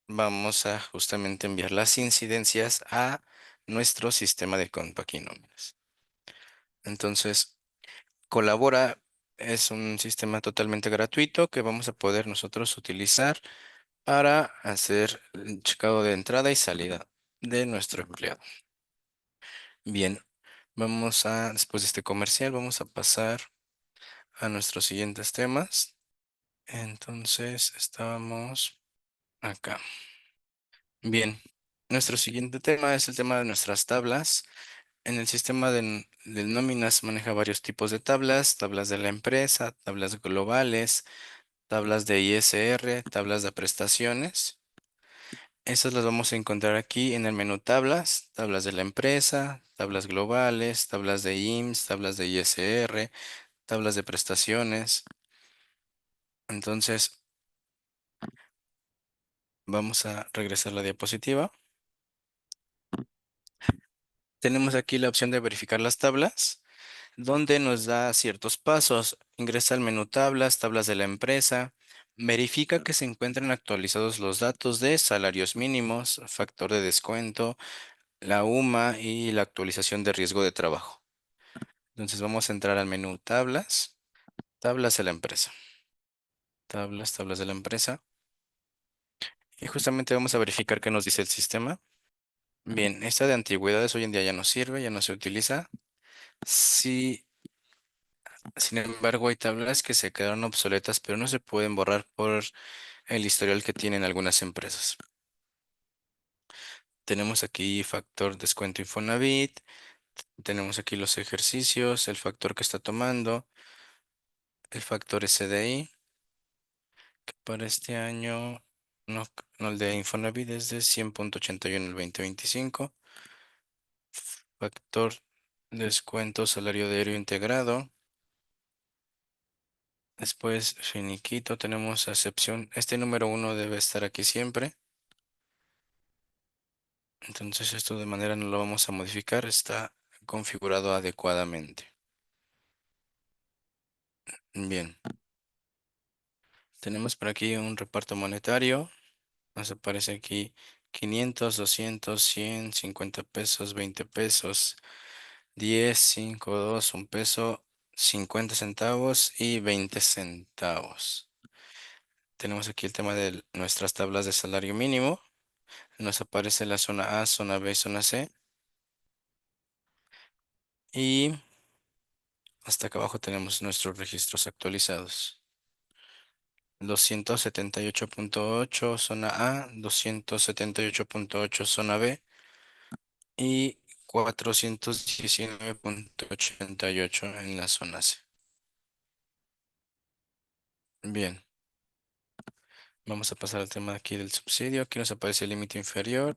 vamos a justamente enviar las incidencias a nuestro sistema de compaquinómeros. Entonces, Colabora es un sistema totalmente gratuito que vamos a poder nosotros utilizar para hacer el checado de entrada y salida de nuestro empleado. Bien, después de este comercial, vamos a pasar a nuestros siguientes temas. Entonces, estábamos acá. Bien, nuestro siguiente tema es el tema de nuestras tablas. En el sistema de nóminas maneja varios tipos de tablas, tablas de la empresa, tablas globales, tablas de ISR, tablas de prestaciones. Esas las vamos a encontrar aquí en el menú tablas, tablas de la empresa, tablas globales, tablas de IMSS, tablas de ISR, tablas de prestaciones. Entonces, vamos a regresar la diapositiva. Tenemos aquí la opción de verificar las tablas, donde nos da ciertos pasos. Ingresa al menú tablas, tablas de la empresa. Verifica que se encuentren actualizados los datos de salarios mínimos, factor de descuento, la UMA y la actualización de riesgo de trabajo. Entonces vamos a entrar al menú tablas, tablas de la empresa, tablas de la empresa. Y justamente vamos a verificar qué nos dice el sistema. Bien, esta de antigüedades hoy en día ya no sirve, ya no se utiliza. Sí, sin embargo, hay tablas que se quedaron obsoletas, pero no se pueden borrar por el historial que tienen algunas empresas. Tenemos aquí factor descuento Infonavit, tenemos aquí los ejercicios, el factor que está tomando, el factor SDI, que para este año, no, no el de Infonavit es de 100,81 en el 2025. Factor descuento salario diario integrado. Después finiquito, tenemos acepción. Este número uno debe estar aquí siempre. Entonces esto de manera no lo vamos a modificar. Está configurado adecuadamente. Bien. Tenemos por aquí un reparto monetario. Nos aparece aquí 500, 200, 100, 50 pesos, 20 pesos, 10, 5, 2, 1 peso, 50 centavos y 20 centavos. Tenemos aquí el tema de nuestras tablas de salario mínimo. Nos aparece la zona A, zona B, zona C. Y hasta acá abajo tenemos nuestros registros actualizados. 278,8 zona A, 278,8 zona B y 419,88 en la zona C. Bien, vamos a pasar al tema aquí del subsidio. Aquí nos aparece el límite inferior.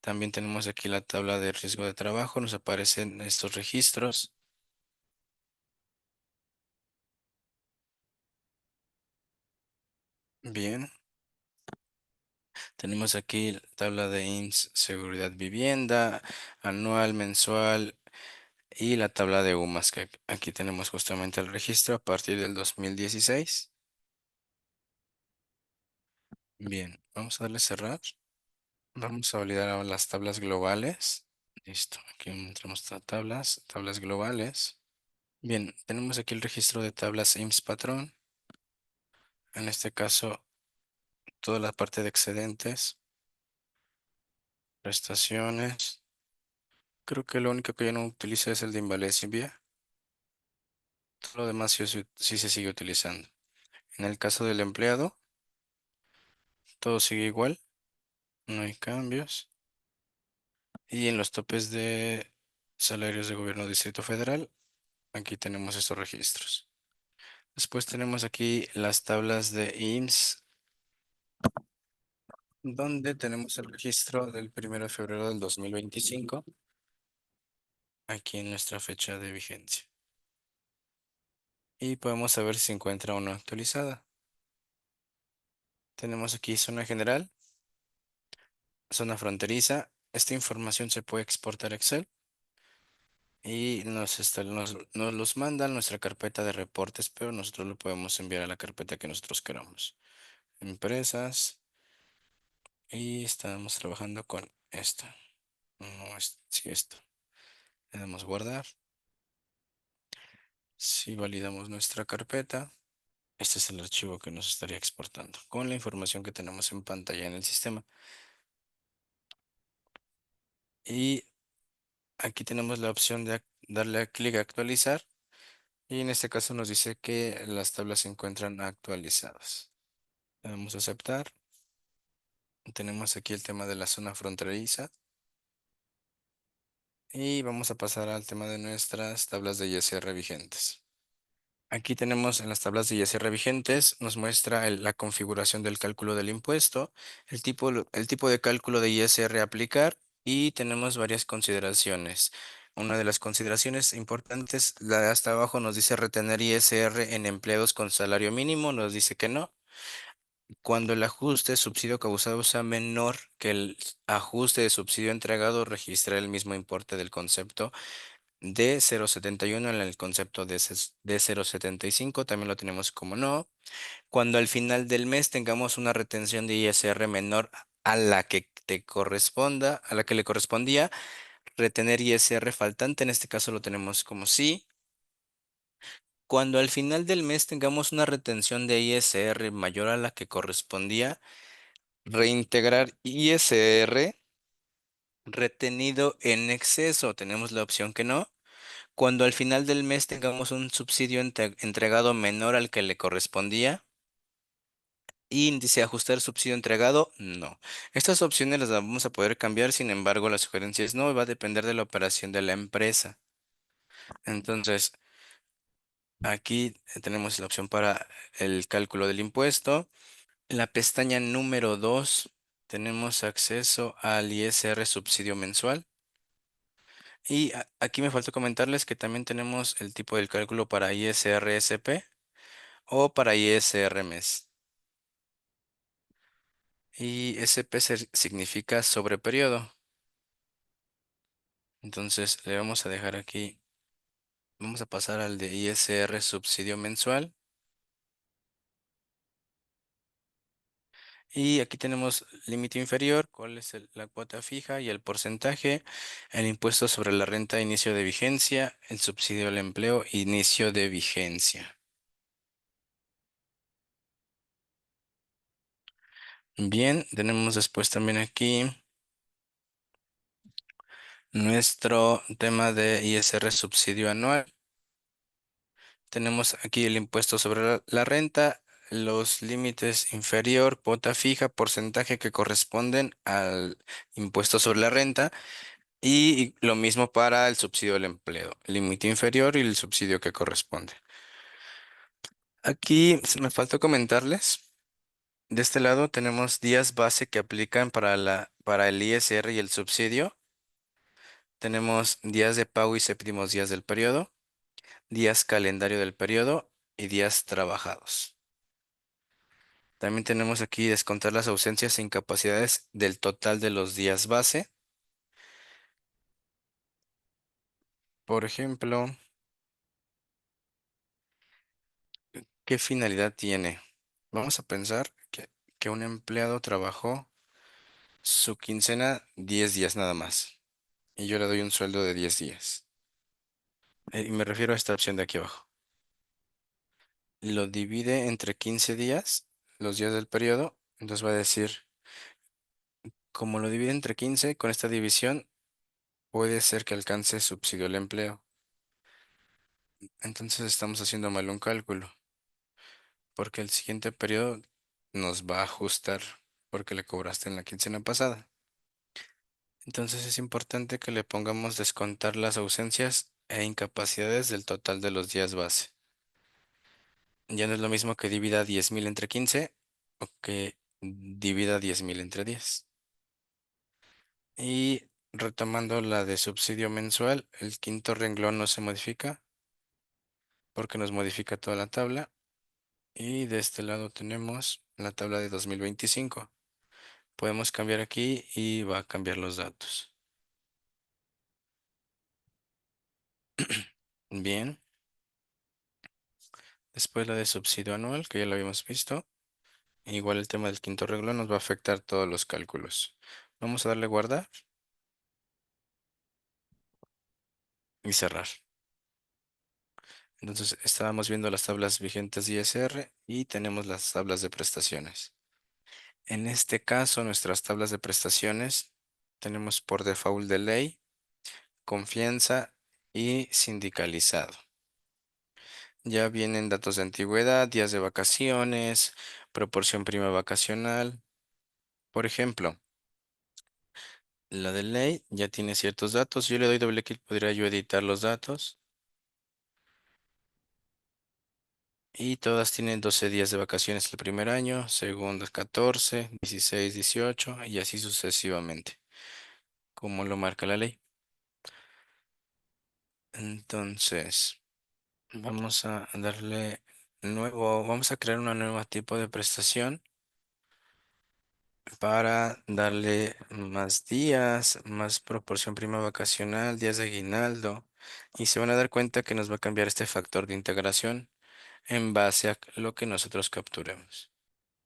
También tenemos aquí la tabla de riesgo de trabajo. Nos aparecen estos registros. Bien, tenemos aquí la tabla de IMSS Seguridad Vivienda, anual, mensual y la tabla de UMAS, que aquí tenemos justamente el registro a partir del 2016. Bien, vamos a darle cerrar. Vamos a validar ahora las tablas globales. Listo, aquí encontramos tablas, tablas globales. Bien, tenemos aquí el registro de tablas IMSS patrón. En este caso, toda la parte de excedentes, prestaciones. Creo que lo único que ya no utiliza es el de Invalidez. Todo lo demás sí se sigue utilizando. En el caso del empleado, todo sigue igual, no hay cambios. Y en los topes de salarios de gobierno Distrito Federal, aquí tenemos estos registros. Después tenemos aquí las tablas de IMSS, donde tenemos el registro del 1 de febrero del 2025, aquí en nuestra fecha de vigencia. Y podemos saber si se encuentra o no actualizada. Tenemos aquí zona general, zona fronteriza. Esta información se puede exportar a Excel y nos los manda a nuestra carpeta de reportes, pero nosotros lo podemos enviar a la carpeta que nosotros queramos. Empresas, y estamos trabajando con esta. No es, sí, esto. Le damos guardar. Si validamos nuestra carpeta, este es el archivo que nos estaría exportando con la información que tenemos en pantalla en el sistema. Y aquí tenemos la opción de darle a clic a actualizar. Y en este caso nos dice que las tablas se encuentran actualizadas. Le damos a aceptar. Tenemos aquí el tema de la zona fronteriza. Y vamos a pasar al tema de nuestras tablas de ISR vigentes. Aquí tenemos en las tablas de ISR vigentes, nos muestra la configuración del cálculo del impuesto, el tipo de cálculo de ISR a aplicar y tenemos varias consideraciones. Una de las consideraciones importantes, la de hasta abajo nos dice retener ISR en empleados con salario mínimo, nos dice que no. Cuando el ajuste de subsidio causado sea menor que el ajuste de subsidio entregado, registrar el mismo importe del concepto de 0,71 en el concepto de 0,75 también lo tenemos como no. Cuando al final del mes tengamos una retención de ISR menor a la que te corresponda, a la que le correspondía, retener ISR faltante, en este caso lo tenemos como sí. Cuando al final del mes tengamos una retención de ISR mayor a la que correspondía, reintegrar ISR Retenido en exceso, tenemos la opción que no. Cuando al final del mes tengamos un subsidio entregado menor al que le correspondía. Índice ajustar subsidio entregado, no. Estas opciones las vamos a poder cambiar, sin embargo, la sugerencia es no, va a depender de la operación de la empresa. Entonces, aquí tenemos la opción para el cálculo del impuesto. En la pestaña número 2 tenemos acceso al ISR subsidio mensual. Y aquí me falta comentarles que también tenemos el tipo del cálculo para ISR SP o para ISR mes. Y SP significa sobre periodo. Entonces le vamos a dejar aquí, vamos a pasar al de ISR subsidio mensual. Y aquí tenemos límite inferior, cuál es la cuota fija y el porcentaje, el impuesto sobre la renta inicio de vigencia, el subsidio al empleo inicio de vigencia. Bien, tenemos después también aquí nuestro tema de ISR subsidio anual. Tenemos aquí el impuesto sobre la renta, los límites inferior, cuota fija, porcentaje que corresponden al impuesto sobre la renta y lo mismo para el subsidio del empleo, límite inferior y el subsidio que corresponde. Aquí me faltó comentarles, de este lado tenemos días base que aplican para el ISR y el subsidio. Tenemos días de pago y séptimos días del periodo, días calendario del periodo y días trabajados. También tenemos aquí descontar las ausencias e incapacidades del total de los días base. Por ejemplo, ¿qué finalidad tiene? Vamos a pensar que un empleado trabajó su quincena 10 días nada más y yo le doy un sueldo de 10 días. Y me refiero a esta opción de aquí abajo. Lo divide entre 15 días, los días del periodo, entonces va a decir, como lo divide entre 15, con esta división puede ser que alcance subsidio al empleo. Entonces estamos haciendo mal un cálculo, porque el siguiente periodo nos va a ajustar porque le cobraste en la quincena pasada. Entonces es importante que le pongamos descontar las ausencias e incapacidades del total de los días base. Ya no es lo mismo que divida 10,000 entre 15 o que divida 10,000 entre 10. Y retomando la de subsidio mensual, el quinto renglón no se modifica porque nos modifica toda la tabla. Y de este lado tenemos la tabla de 2025. Podemos cambiar aquí y va a cambiar los datos. Bien, después la de subsidio anual, que ya lo habíamos visto. Igual el tema del quinto renglón nos va a afectar todos los cálculos. Vamos a darle guardar y cerrar. Entonces estábamos viendo las tablas vigentes de ISR y tenemos las tablas de prestaciones. En este caso, nuestras tablas de prestaciones tenemos por default de ley, confianza y sindicalizado. Ya vienen datos de antigüedad, días de vacaciones, proporción prima vacacional. Por ejemplo, la de ley ya tiene ciertos datos. Yo le doy doble clic, podría yo editar los datos. Y todas tienen 12 días de vacaciones el primer año, segundo 14, 16, 18 y así sucesivamente, como lo marca la ley. Entonces, vamos a darle vamos a crear una nueva tipo de prestación para darle más días, más proporción prima vacacional, días de aguinaldo, y se van a dar cuenta que nos va a cambiar este factor de integración en base a lo que nosotros capturemos.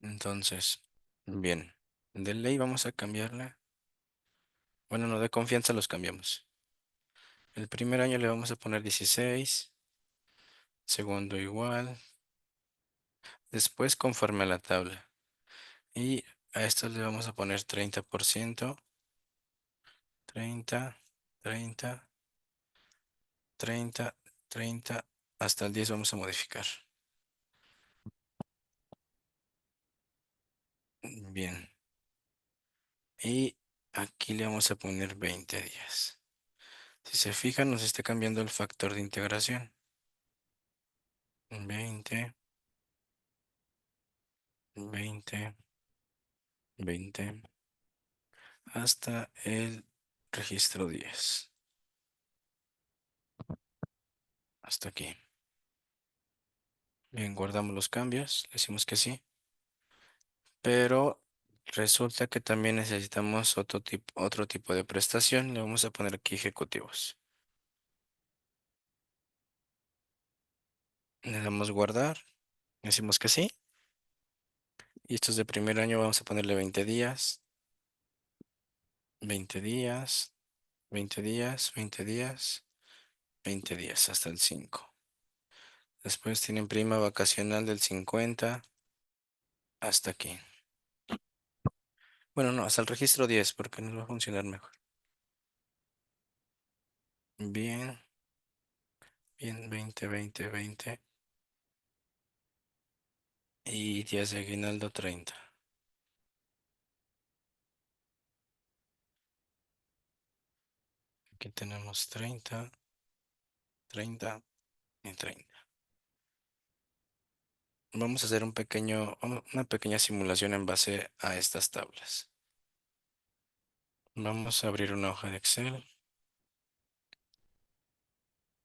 Entonces, bien, de ley vamos a cambiarla. Bueno, no, de confianza los cambiamos. El primer año le vamos a poner 16, segundo igual, después conforme a la tabla. Y a esto le vamos a poner 30%, 30, 30, 30, 30, hasta el 10 vamos a modificar. Bien. Y aquí le vamos a poner 20 días. Si se fijan, nos está cambiando el factor de integración. 20, 20, 20, hasta el registro 10. Hasta aquí. Bien, guardamos los cambios. Le decimos que sí. Pero resulta que también necesitamos otro tipo de prestación. Le vamos a poner aquí ejecutivos. Le damos guardar. Decimos que sí. Y estos de primer año vamos a ponerle 20 días. 20 días. 20 días. 20 días. 20 días hasta el 5. Después tienen prima vacacional del 50 hasta aquí. Bueno, no, hasta el registro 10 porque nos va a funcionar mejor. Bien, bien, 20, 20, 20. Y días de aguinaldo 30. Aquí tenemos 30, 30 y 30. Vamos a hacer una pequeña simulación en base a estas tablas. Vamos a abrir una hoja de Excel.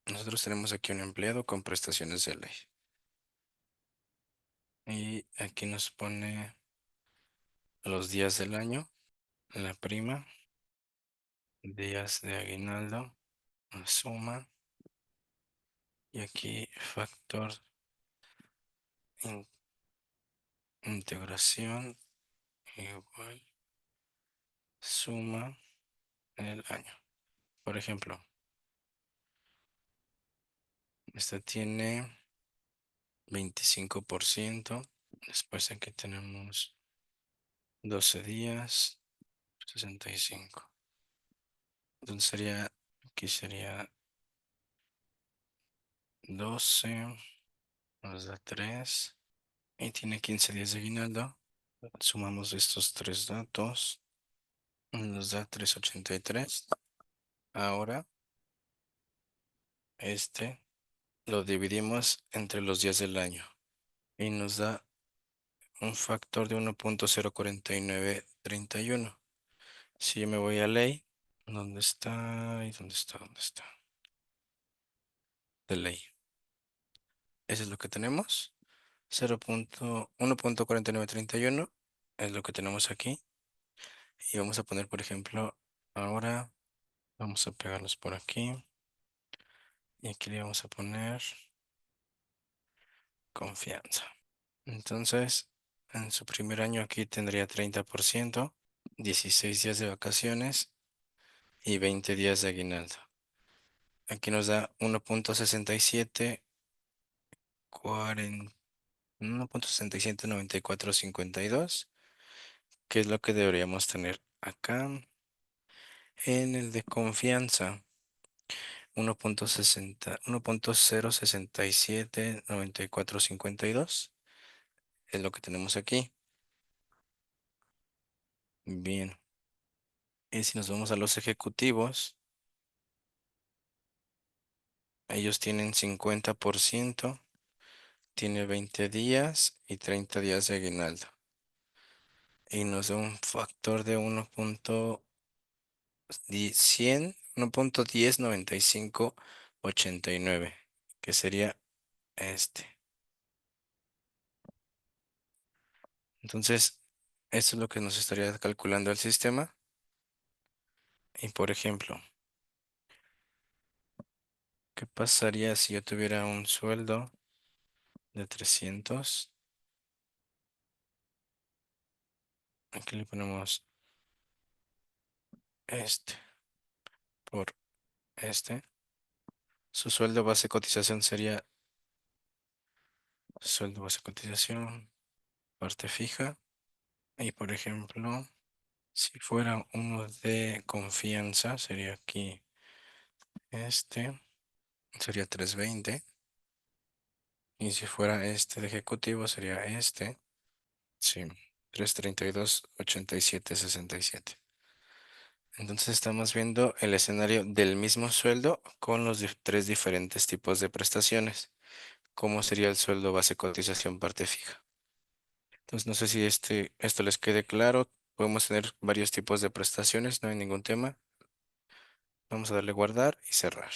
Nosotros tenemos aquí un empleado con prestaciones de ley. Y aquí nos pone los días del año, la prima, días de aguinaldo, la suma. Y aquí factor in- integración igual suma en el año. Por ejemplo, esta tiene 25%. Después aquí tenemos 12 días, 65. Entonces aquí sería 12, nos da 3 y tiene 15 días de aguinaldo. Sumamos estos tres datos, nos da 383. Ahora este lo dividimos entre los días del año y nos da un factor de 1.04931. Si yo me voy a ley, ¿dónde está? ¿Y dónde está? ¿Dónde está? De ley. Eso es lo que tenemos. 1.4931 es lo que tenemos aquí. Y vamos a poner, por ejemplo, ahora vamos a pegarlos por aquí. Y aquí le vamos a poner confianza. Entonces, en su primer año aquí tendría 30%, 16 días de vacaciones y 20 días de aguinaldo. Aquí nos da 1.67, 1.679452, que es lo que deberíamos tener acá. En el de confianza, 1.0679452 es lo que tenemos aquí. Bien. Y si nos vamos a los ejecutivos, ellos tienen 50%, tiene 20 días y 30 días de aguinaldo. Y nos da un factor de 1.109589, que sería este. Entonces, esto es lo que nos estaría calculando el sistema. Y por ejemplo, ¿qué pasaría si yo tuviera un sueldo de 300? Aquí le ponemos este por este. Su sueldo base cotización sería sueldo base cotización, parte fija. Y por ejemplo, Si fuera uno de confianza, sería aquí este, sería 320. Y si fuera este de ejecutivo, sería este. Sí, 332,87,67. Entonces estamos viendo el escenario del mismo sueldo con los tres diferentes tipos de prestaciones. ¿Cómo sería el sueldo base cotización parte fija? Entonces no sé si esto les quede claro. Podemos tener varios tipos de prestaciones, no hay ningún tema. Vamos a darle guardar y cerrar.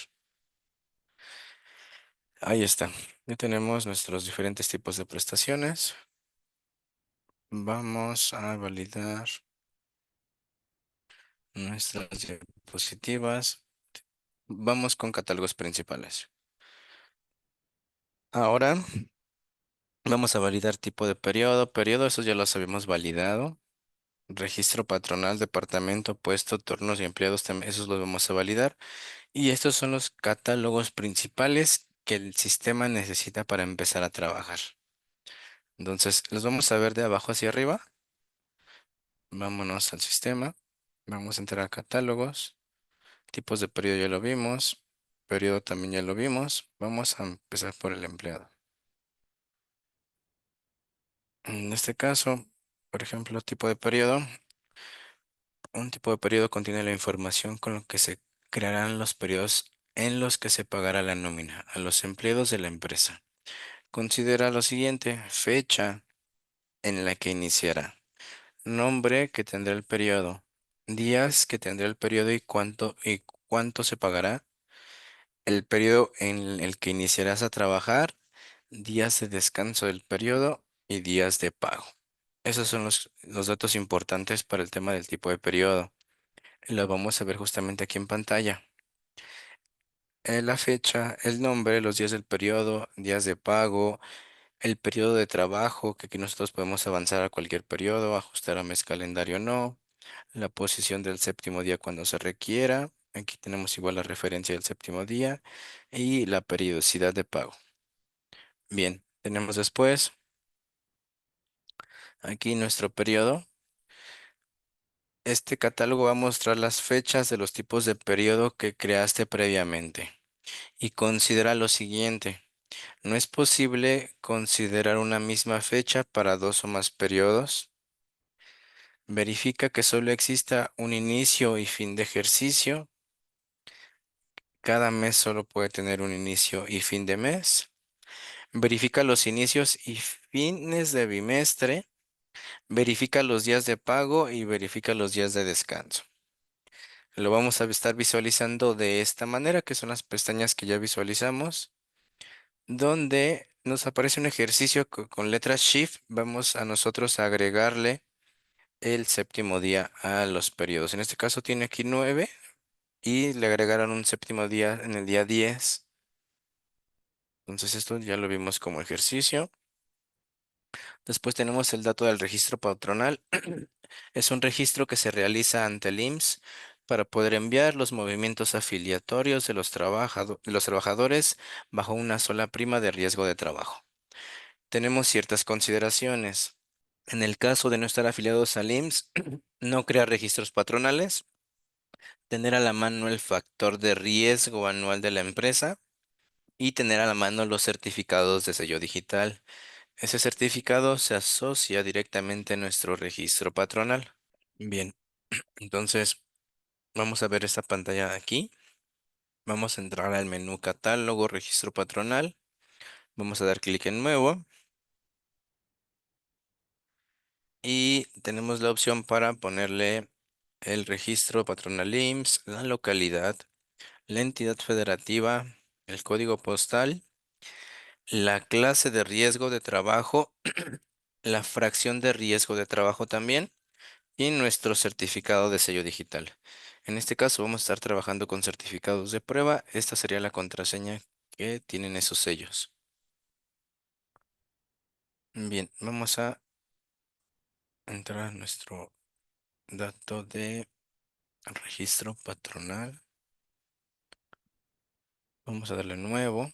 Ahí está. Ya tenemos nuestros diferentes tipos de prestaciones. Vamos a validar nuestras diapositivas. Vamos con catálogos principales. Ahora vamos a validar tipo de periodo. Periodo, eso ya los habíamos validado. Registro patronal, departamento, puesto, turnos y empleados, también esos los vamos a validar. Y estos son los catálogos principales que el sistema necesita para empezar a trabajar. Entonces, los vamos a ver de abajo hacia arriba. Vámonos al sistema. Vamos a entrar a catálogos. Tipos de periodo ya lo vimos. Periodo también ya lo vimos. Vamos a empezar por el empleado. En este caso, por ejemplo, tipo de periodo. Un tipo de periodo contiene la información con lo que se crearán los periodos en los que se pagará la nómina a los empleados de la empresa. Considera lo siguiente: fecha en la que iniciará, nombre que tendrá el periodo, días que tendrá el periodo y cuánto se pagará, el periodo en el que iniciarás a trabajar, días de descanso del periodo y días de pago. Esos son los datos importantes para el tema del tipo de periodo. Lo vamos a ver justamente aquí en pantalla. La fecha, el nombre, los días del periodo, días de pago, el periodo de trabajo, que aquí nosotros podemos avanzar a cualquier periodo, ajustar a mes calendario o no, la posición del séptimo día cuando se requiera. Aquí tenemos igual la referencia del séptimo día y la periodicidad de pago. Bien, tenemos después aquí nuestro periodo. Este catálogo va a mostrar las fechas de los tipos de periodo que creaste previamente. Y considera lo siguiente: no es posible considerar una misma fecha para dos o más periodos. Verifica que solo exista un inicio y fin de ejercicio. Cada mes solo puede tener un inicio y fin de mes. Verifica los inicios y fines de bimestre. Verifica los días de pago y verifica los días de descanso. Lo vamos a estar visualizando de esta manera, que son las pestañas que ya visualizamos, donde nos aparece un ejercicio con letra Shift. Vamos a nosotros a agregarle el séptimo día a los periodos. En este caso tiene aquí 9 y le agregaron un séptimo día en el día 10. Entonces esto ya lo vimos como ejercicio. Después tenemos el dato del registro patronal. Es un registro que se realiza ante el IMSS para poder enviar los movimientos afiliatorios de los trabajadores bajo una sola prima de riesgo de trabajo. Tenemos ciertas consideraciones. En el caso de no estar afiliados al IMSS, no crear registros patronales, tener a la mano el factor de riesgo anual de la empresa y tener a la mano los certificados de sello digital. Ese certificado se asocia directamente a nuestro registro patronal. Bien, entonces vamos a ver esta pantalla de aquí. Vamos a entrar al menú catálogo, registro patronal. Vamos a dar clic en nuevo y tenemos la opción para ponerle el registro patronal IMSS, la localidad, la entidad federativa, el código postal, la clase de riesgo de trabajo, la fracción de riesgo de trabajo también y nuestro certificado de sello digital. En este caso vamos a estar trabajando con certificados de prueba. Esta sería la contraseña que tienen esos sellos. Bien, vamos a entrar a nuestro dato de registro patronal. Vamos a darle nuevo,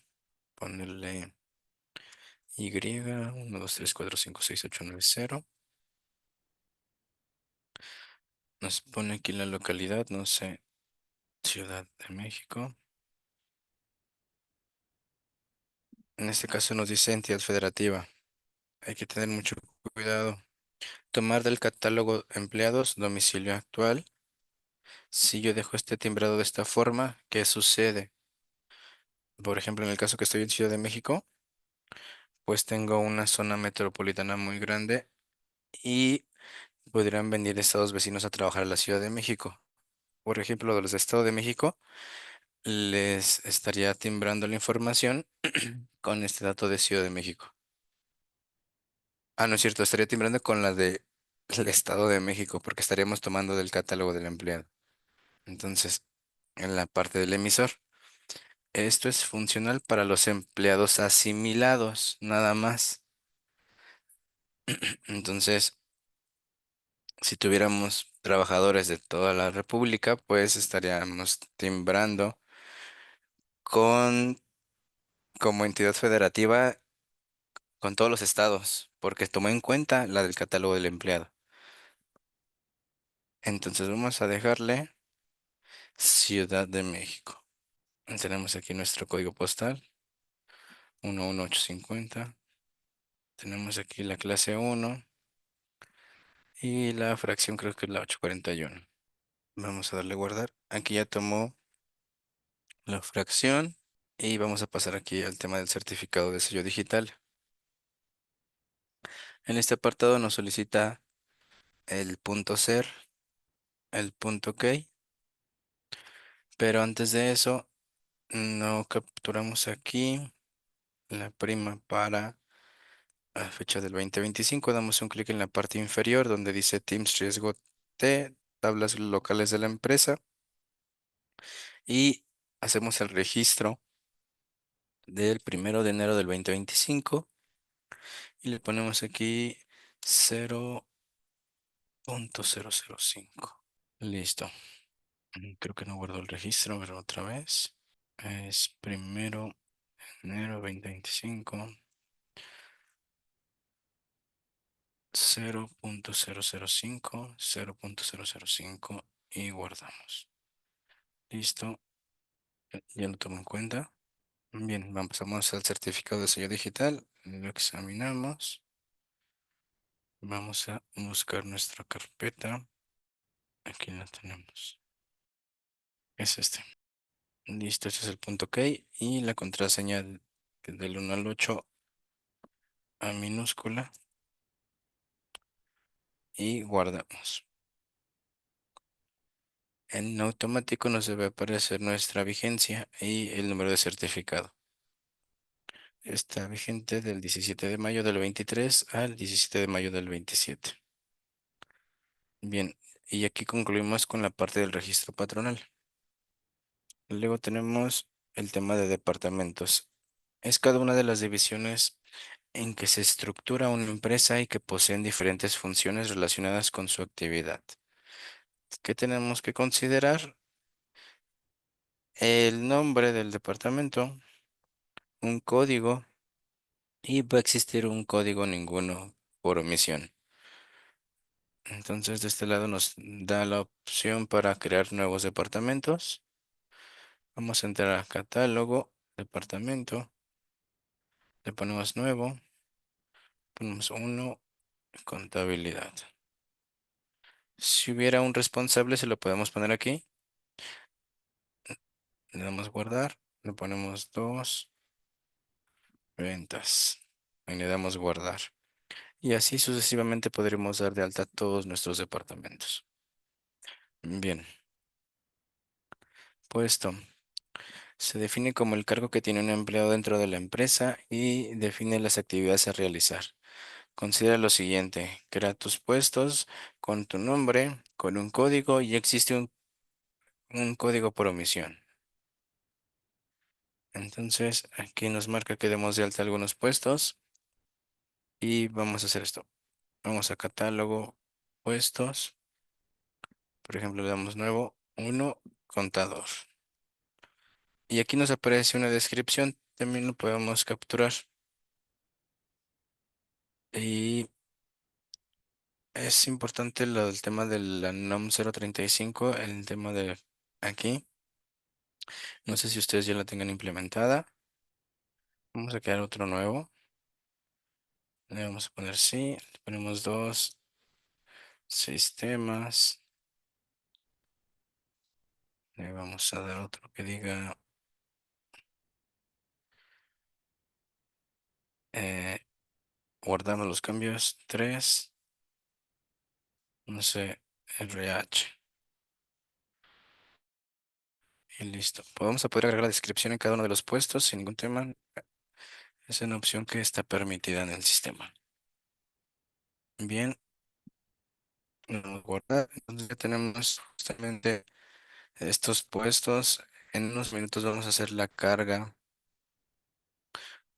ponerle Y, 1, 2, 3, 4, 5, 6, 8, 9, 0. Nos pone aquí la localidad, no sé, Ciudad de México. En este caso nos dice entidad federativa. Hay que tener mucho cuidado. Tomar del catálogo empleados, domicilio actual. Si yo dejo este timbrado de esta forma, ¿qué sucede? Por ejemplo, en el caso que estoy en Ciudad de México, pues tengo una zona metropolitana muy grande y podrían venir estados vecinos a trabajar a la Ciudad de México. Por ejemplo, de los de Estado de México, les estaría timbrando la información con este dato de Ciudad de México. Ah, no es cierto, estaría timbrando con la de el Estado de México, porque estaríamos tomando del catálogo del empleado. Entonces, en la parte del emisor, esto es funcional para los empleados asimilados, nada más. Entonces, si tuviéramos trabajadores de toda la República, pues estaríamos timbrando con como entidad federativa con todos los estados, porque tomó en cuenta la del catálogo del empleado. Entonces vamos a dejarle Ciudad de México. Tenemos aquí nuestro código postal, 11850. Tenemos aquí la clase 1 y la fracción creo que es la 841. Vamos a darle guardar. Aquí ya tomó la fracción y vamos a pasar aquí al tema del certificado de sello digital. En este apartado nos solicita el punto ser, el punto key, pero antes de eso no capturamos aquí la prima para la fecha del 2025. Damos un clic en la parte inferior donde dice Teams Riesgo T, tablas locales de la empresa y hacemos el registro del 1 de enero del 2025 y le ponemos aquí 0.005. Listo. Creo que no guardo el registro, pero otra vez. Es 1 de enero 2025. 0.005, 0.005 y guardamos. Listo, ya lo tomo en cuenta. Bien, vamos al certificado de sello digital, lo examinamos. Vamos a buscar nuestra carpeta. Aquí la tenemos. Es este. Listo, este es el punto OK y la contraseña del 1 al 8 a minúscula y guardamos. En automático nos debe aparecer nuestra vigencia y el número de certificado. Está vigente del 17 de mayo del 23 al 17 de mayo del 27. Bien, y aquí concluimos con la parte del registro patronal. Luego tenemos el tema de departamentos. Es cada una de las divisiones en que se estructura una empresa y que poseen diferentes funciones relacionadas con su actividad. ¿Qué tenemos que considerar? El nombre del departamento, un código y va a existir un código ninguno por omisión. Entonces de este lado nos da la opción para crear nuevos departamentos. Vamos a entrar a catálogo, departamento, le ponemos nuevo, ponemos uno, contabilidad. Si hubiera un responsable se lo podemos poner aquí. Le damos guardar, le ponemos dos, ventas. Y le damos guardar. Y así sucesivamente podremos dar de alta todos nuestros departamentos. Bien, puesto. Se define como el cargo que tiene un empleado dentro de la empresa y define las actividades a realizar. Considera lo siguiente, crea tus puestos con tu nombre, con un código y existe un código por omisión. Entonces, aquí nos marca que demos de alta algunos puestos y vamos a hacer esto. Vamos a catálogo, puestos. Por ejemplo, le damos nuevo, uno, contador. Y aquí nos aparece una descripción, también lo podemos capturar. Y Es importante lo del tema de la NOM 035, el tema de aquí. No sé si ustedes ya la tengan implementada. Vamos a crear otro nuevo. Le vamos a poner sí. Le ponemos dos sistemas. Le vamos a dar otro que diga eh, guardamos los cambios. 3, no sé, RH. Y listo. Pues vamos a poder agregar la descripción en cada uno de los puestos sin ningún tema. Es una opción que está permitida en el sistema. Bien, lo vamos a guardar. Entonces ya tenemos justamente estos puestos. En unos minutos vamos a hacer la carga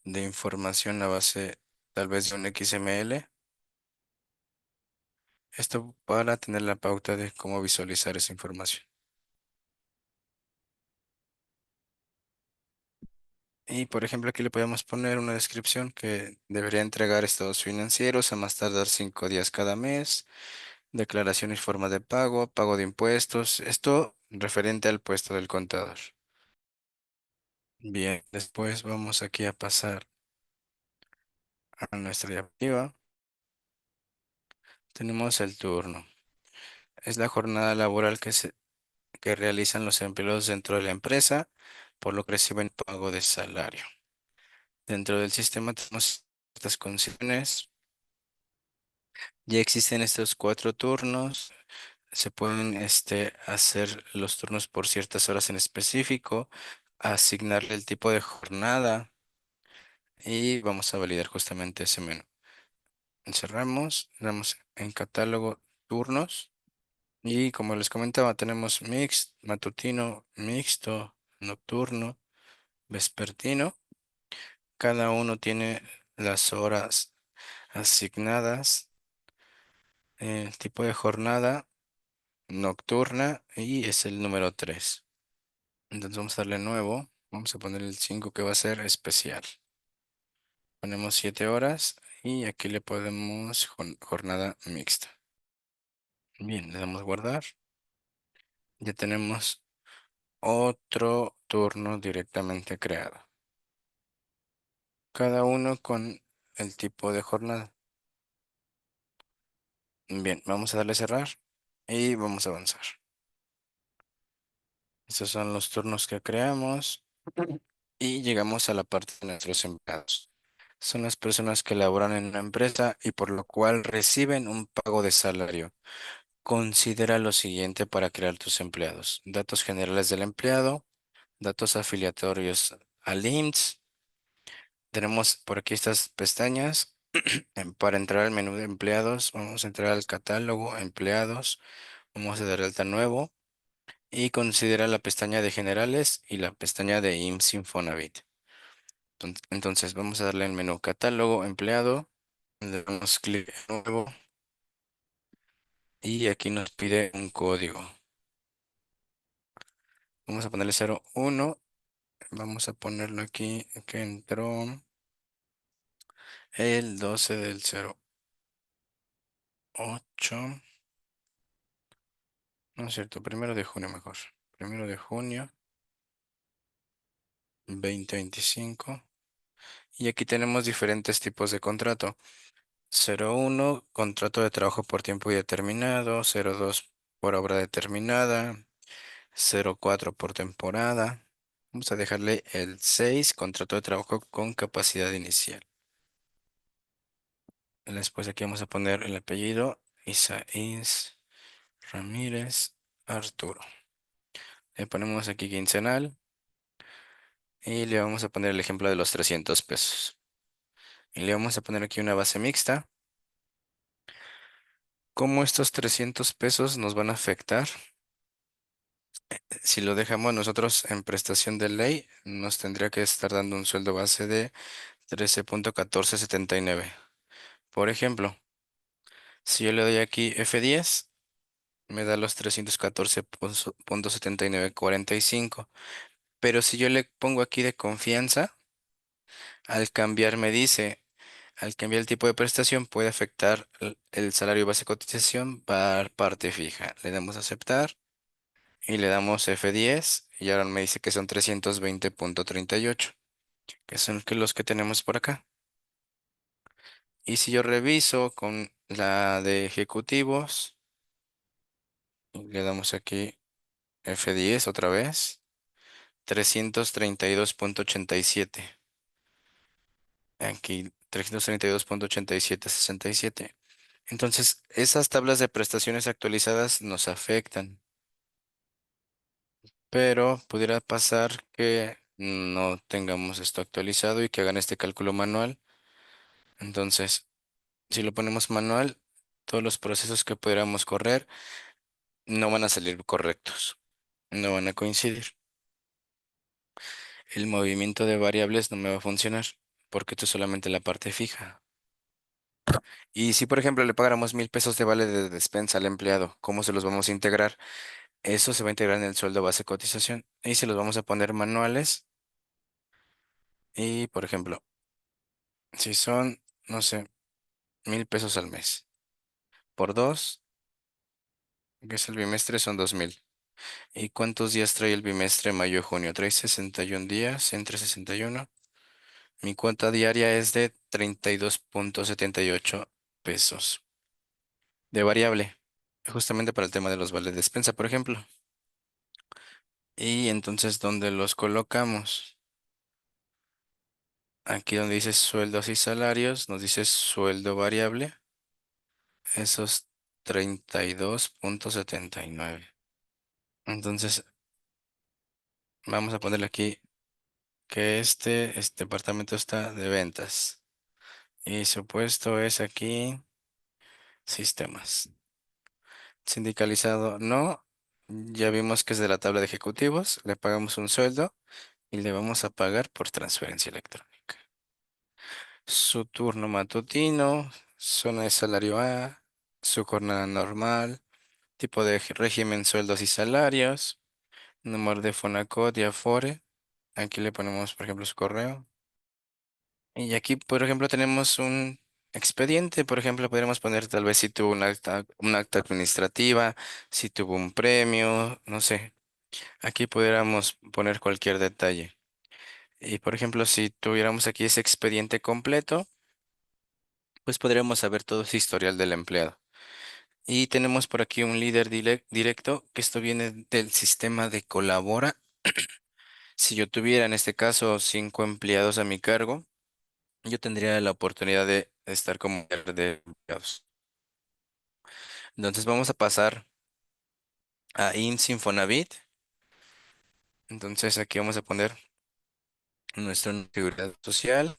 de información a base tal vez de un XML. Esto para tener la pauta de cómo visualizar esa información. Y por ejemplo, aquí le podemos poner una descripción que debería entregar estados financieros a más tardar 5 días cada mes, declaración y forma de pago, pago de impuestos, esto referente al puesto del contador. Bien, después vamos aquí a pasar a nuestra diapositiva. Tenemos el turno. Es la jornada laboral que realizan los empleados dentro de la empresa, por lo que reciben pago de salario. Dentro del sistema tenemos estas condiciones. Ya existen estos 4 turnos. Se pueden hacer los turnos por ciertas horas en específico, asignarle el tipo de jornada y vamos a validar justamente ese menú. Cerramos, damos en catálogo turnos y como les comentaba, tenemos mix, matutino, mixto, nocturno, vespertino. Cada uno tiene las horas asignadas, el tipo de jornada nocturna y es el número 3. Entonces vamos a darle nuevo. Vamos a poner el 5 que va a ser especial. Ponemos 7 horas y aquí le podemos jornada mixta. Bien, le damos guardar. Ya tenemos otro turno directamente creado. Cada uno con el tipo de jornada. Bien, vamos a darle cerrar y vamos a avanzar. Estos son los turnos que creamos y llegamos a la parte de nuestros empleados. Son las personas que laboran en una empresa y por lo cual reciben un pago de salario. Considera lo siguiente para crear tus empleados. Datos generales del empleado, datos afiliatorios al IMSS. Tenemos por aquí estas pestañas. Para entrar al menú de empleados, vamos a entrar al catálogo empleados. Vamos a dar alta nuevo y considera la pestaña de generales y la pestaña de IMSS Infonavit. Entonces vamos a darle al menú catálogo empleado. Le damos clic en nuevo y aquí nos pide un código. Vamos a ponerle 01. Vamos a ponerlo aquí que entró el 12 del 08. No es cierto, 1 de junio mejor. 1 de junio 2025. Y aquí tenemos diferentes tipos de contrato. 01, contrato de trabajo por tiempo indeterminado. 02, por obra determinada. 04, por temporada. Vamos a dejarle el 6, contrato de trabajo con capacidad inicial. Después aquí vamos a poner el apellido, Isaías Ramírez Arturo. Le ponemos aquí quincenal y le vamos a poner el ejemplo de los 300 pesos. Y le vamos a poner aquí una base mixta. ¿Cómo estos 300 pesos nos van a afectar? Si lo dejamos nosotros en prestación de ley, nos tendría que estar dando un sueldo base de 13.1479. Por ejemplo, si yo le doy aquí F10, me da los 314.7945. Pero si yo le pongo aquí de confianza, al cambiar me dice, Al cambiar el tipo de prestación puede afectar el salario base de cotización para parte fija. Le damos a aceptar y le damos F10 y ahora me dice que son 320,38, que son los que tenemos por acá. Y si yo reviso con la de ejecutivos, y le damos aquí F10 otra vez, 332,87. Aquí 332,8767. Entonces, esas tablas de prestaciones actualizadas nos afectan, pero pudiera pasar que no tengamos esto actualizado y que hagan este cálculo manual. Entonces, si lo ponemos manual, todos los procesos que pudiéramos correr no van a salir correctos, no van a coincidir. El movimiento de variables no me va a funcionar porque esto es solamente la parte fija. Y si, por ejemplo, le pagáramos 1,000 pesos de vale de despensa al empleado, ¿cómo se los vamos a integrar? Eso se va a integrar en el sueldo base de cotización y se los vamos a poner manuales. Y, por ejemplo, si son, no sé, 1,000 pesos al mes, por dos, que es el bimestre, son 2,000. ¿Y cuántos días trae el bimestre mayo, junio? Trae 61 días, entre 61. Mi cuota diaria es de 32,78 pesos de variable, justamente para el tema de los vales de despensa, por ejemplo. Y entonces, ¿dónde los colocamos? Aquí donde dice sueldos y salarios, nos dice sueldo variable, esos 32,79. Entonces, vamos a ponerle aquí que este departamento está de ventas. Y su puesto es aquí, sistemas. Sindicalizado, no. Ya vimos que es de la tabla de ejecutivos. Le pagamos un sueldo y le vamos a pagar por transferencia electrónica. Su turno matutino, zona de salario A, su jornada normal, tipo de régimen, sueldos y salarios, número de Fonacot y Afore. Aquí le ponemos, por ejemplo, su correo. Y aquí, por ejemplo, tenemos un expediente. Por ejemplo, podríamos poner tal vez si tuvo una acta administrativa, si tuvo un premio, no sé. Aquí pudiéramos poner cualquier detalle. Y, por ejemplo, si tuviéramos aquí ese expediente completo, pues podríamos saber todo ese historial del empleado. Y tenemos por aquí un líder directo, que esto viene del sistema de Colabora. Si yo tuviera en este caso 5 empleados a mi cargo, yo tendría la oportunidad de estar como líder de empleados. Entonces vamos a pasar a INSS. Entonces aquí vamos a poner nuestra seguridad social.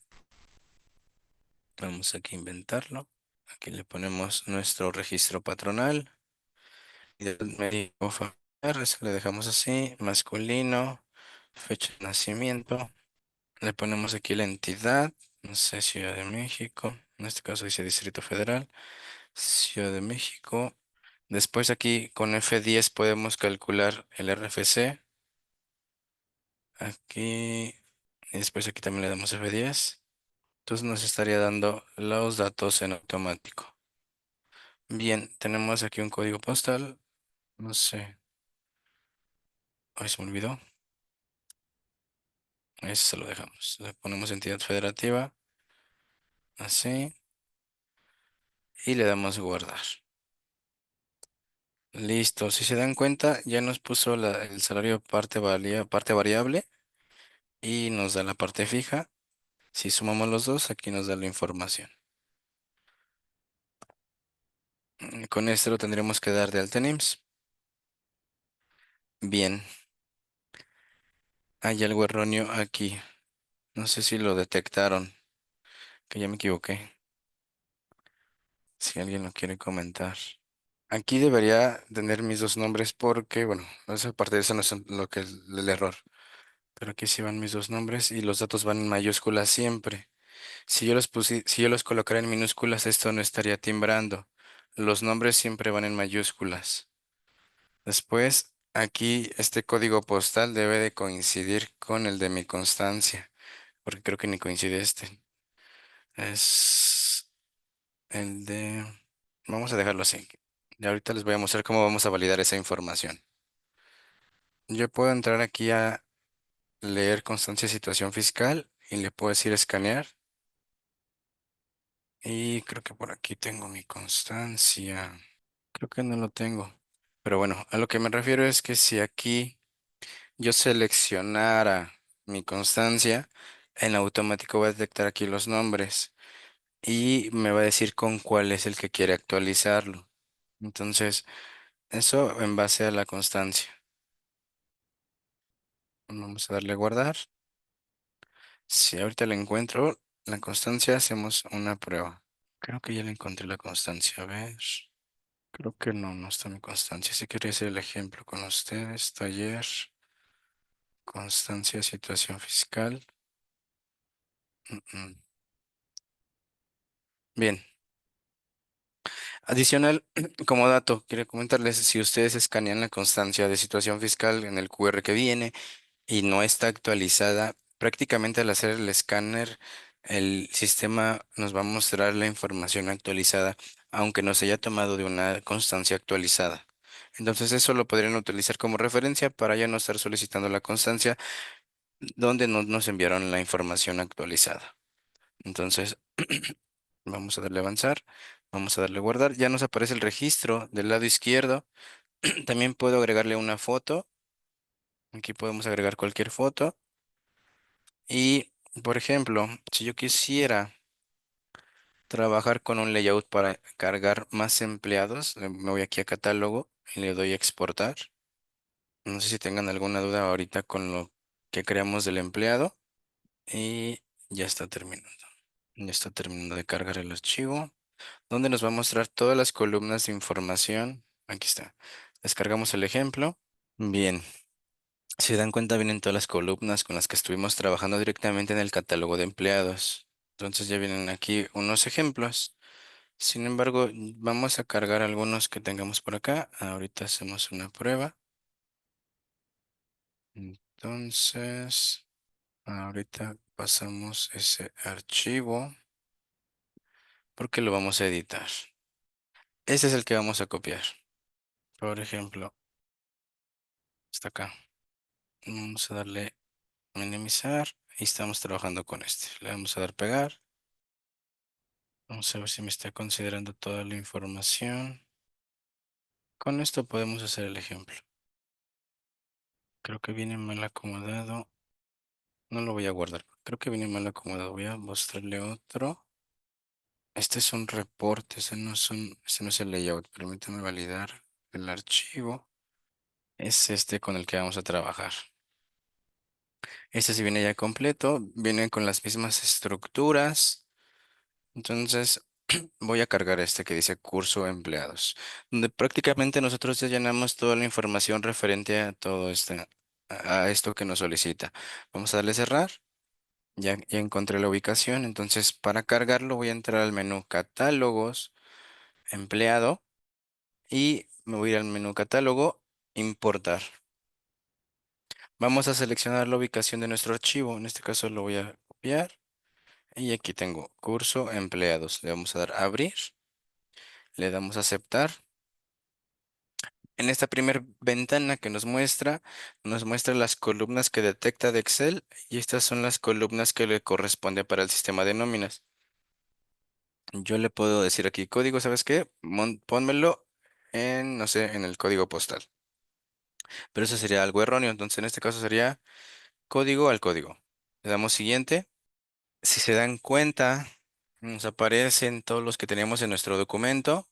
Vamos aquí a inventarlo. Aquí le ponemos nuestro registro patronal. Y del médico familiar, eso le dejamos así, masculino, fecha de nacimiento. Le ponemos aquí la entidad, no sé, Ciudad de México, en este caso dice Distrito Federal, Ciudad de México. Después aquí con F10 podemos calcular el RFC. Aquí, y después aquí también le damos F10. Entonces nos estaría dando los datos en automático. Bien, tenemos aquí un código postal, no sé, ay, se me olvidó. Ese se lo dejamos. Le ponemos entidad federativa, así, y le damos guardar. Listo. Si se dan cuenta, ya nos puso el salario parte variable y nos da la parte fija. Si sumamos los dos, aquí nos da la información. Con esto lo tendremos que dar de alta en IMSS. Bien, hay algo erróneo aquí. No sé si lo detectaron, que ya me equivoqué. Si alguien lo quiere comentar. Aquí debería tener mis dos nombres porque, bueno, esa parte de eso no es lo que es el error. Pero aquí sí van mis dos nombres y los datos van en mayúsculas siempre. Si yo los colocara en minúsculas, esto no estaría timbrando. Los nombres siempre van en mayúsculas. Después, aquí este código postal debe de coincidir con el de mi constancia, porque creo que ni coincide este. Es El de... Vamos a dejarlo así. Y ahorita les voy a mostrar cómo vamos a validar esa información. Yo puedo entrar aquí a leer constancia de situación fiscal y le puedo decir escanear. Y creo que por aquí tengo mi constancia. Creo que no lo tengo. Pero bueno, a lo que me refiero es que si aquí yo seleccionara mi constancia, en automático va a detectar aquí los nombres y me va a decir con cuál es el que quiere actualizarlo. Entonces, eso en base a la constancia. Vamos a darle a guardar. Si ahorita le encuentro la constancia, hacemos una prueba. Creo que ya le encontré la constancia. A ver. Creo que no, no está mi constancia. Si quería hacer el ejemplo con ustedes. Taller, constancia, situación fiscal. Mm, mm. Bien. Adicional, como dato, quiero comentarles, si ustedes escanean la constancia de situación fiscal en el QR que viene y no está actualizada, prácticamente al hacer el escáner, el sistema nos va a mostrar la información actualizada, aunque no se haya tomado de una constancia actualizada. Entonces eso lo podrían utilizar como referencia para ya no estar solicitando la constancia donde no nos enviaron la información actualizada. Entonces, vamos a darle a avanzar, vamos a darle a guardar. Ya nos aparece el registro del lado izquierdo. También puedo agregarle una foto. Aquí podemos agregar cualquier foto. Y, por ejemplo, si yo quisiera trabajar con un layout para cargar más empleados, me voy aquí a catálogo y le doy a exportar. No sé si tengan alguna duda ahorita con lo que creamos del empleado. Y ya está terminando. Ya está terminando de cargar el archivo, donde nos va a mostrar todas las columnas de información. Aquí está. Descargamos el ejemplo. Bien, si dan cuenta, vienen todas las columnas con las que estuvimos trabajando directamente en el catálogo de empleados. Entonces ya vienen aquí unos ejemplos. Sin embargo, vamos a cargar algunos que tengamos por acá. Ahorita hacemos una prueba. Entonces, ahorita pasamos ese archivo porque lo vamos a editar. Este es el que vamos a copiar. Por ejemplo, está acá. Vamos a darle minimizar y estamos trabajando con este. Le vamos a dar pegar. Vamos a ver si me está considerando toda la información. Con esto podemos hacer el ejemplo. Creo que viene mal acomodado. No lo voy a guardar. Creo que viene mal acomodado. Voy a mostrarle otro. Este es un reporte. Este no es el layout. Permítame validar el archivo. Es este con el que vamos a trabajar. Este sí viene ya completo. Viene con las mismas estructuras. Entonces, voy a cargar este que dice curso empleados, donde prácticamente nosotros ya llenamos toda la información referente a todo este, a esto que nos solicita. Vamos a darle cerrar. Ya encontré la ubicación. Entonces, para cargarlo voy a entrar al menú Catálogos, Empleado, y me voy a ir al menú Catálogo, Importar. Vamos a seleccionar la ubicación de nuestro archivo. En este caso lo voy a copiar. Y aquí tengo curso empleados. Le vamos a dar a abrir. Le damos a aceptar. En esta primera ventana que nos muestra las columnas que detecta de Excel y estas son las columnas que le corresponde para el sistema de nóminas. Yo le puedo decir aquí código, ¿sabes qué? Pónmelo en, no sé, en el código postal. Pero eso sería algo erróneo, entonces en este caso sería código al código. Le damos siguiente. Si se dan cuenta, nos aparecen todos los que teníamos en nuestro documento.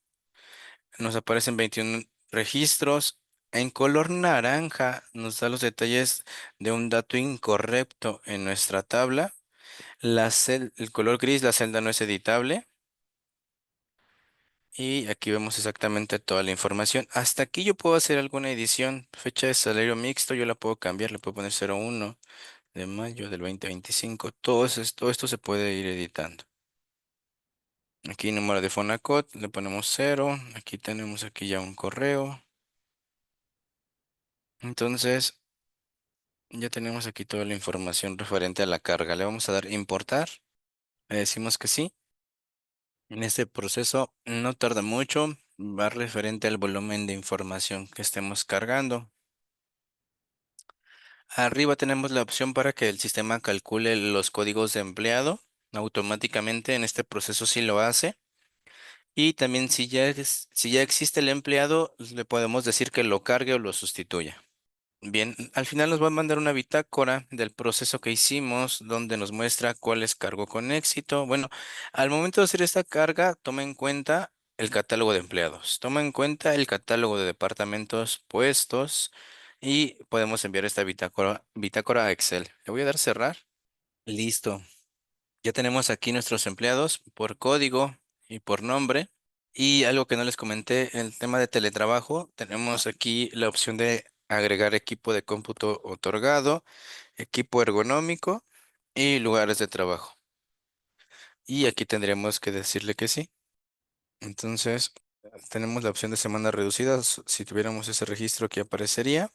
Nos aparecen 21 registros. En color naranja nos da los detalles de un dato incorrecto en nuestra tabla. El color gris, la celda no es editable. Y aquí vemos exactamente toda la información. Hasta aquí yo puedo hacer alguna edición. Fecha de salario mixto, yo la puedo cambiar. Le puedo poner 01 de mayo del 2025. Todo esto se puede ir editando. Aquí número de Fonacot, le ponemos 0. Aquí tenemos aquí ya un correo. Entonces, ya tenemos aquí toda la información referente a la carga. Le vamos a dar importar. Le decimos que sí. En este proceso no tarda mucho, va referente al volumen de información que estemos cargando. Arriba tenemos la opción para que el sistema calcule los códigos de empleado automáticamente. En este proceso sí lo hace. Y también si ya existe el empleado, le podemos decir que lo cargue o lo sustituya. Bien, al final nos va a mandar una bitácora del proceso que hicimos, donde nos muestra cuáles cargó con éxito. Bueno, al momento de hacer esta carga, toma en cuenta el catálogo de empleados, toma en cuenta el catálogo de departamentos puestos y podemos enviar esta bitácora a Excel. Le voy a dar cerrar. Listo. Ya tenemos aquí nuestros empleados por código y por nombre. Y algo que no les comenté, el tema de teletrabajo, tenemos aquí la opción de agregar equipo de cómputo otorgado, equipo ergonómico y lugares de trabajo. Y aquí tendríamos que decirle que sí. Entonces, tenemos la opción de semanas reducidas. Si tuviéramos ese registro aquí aparecería.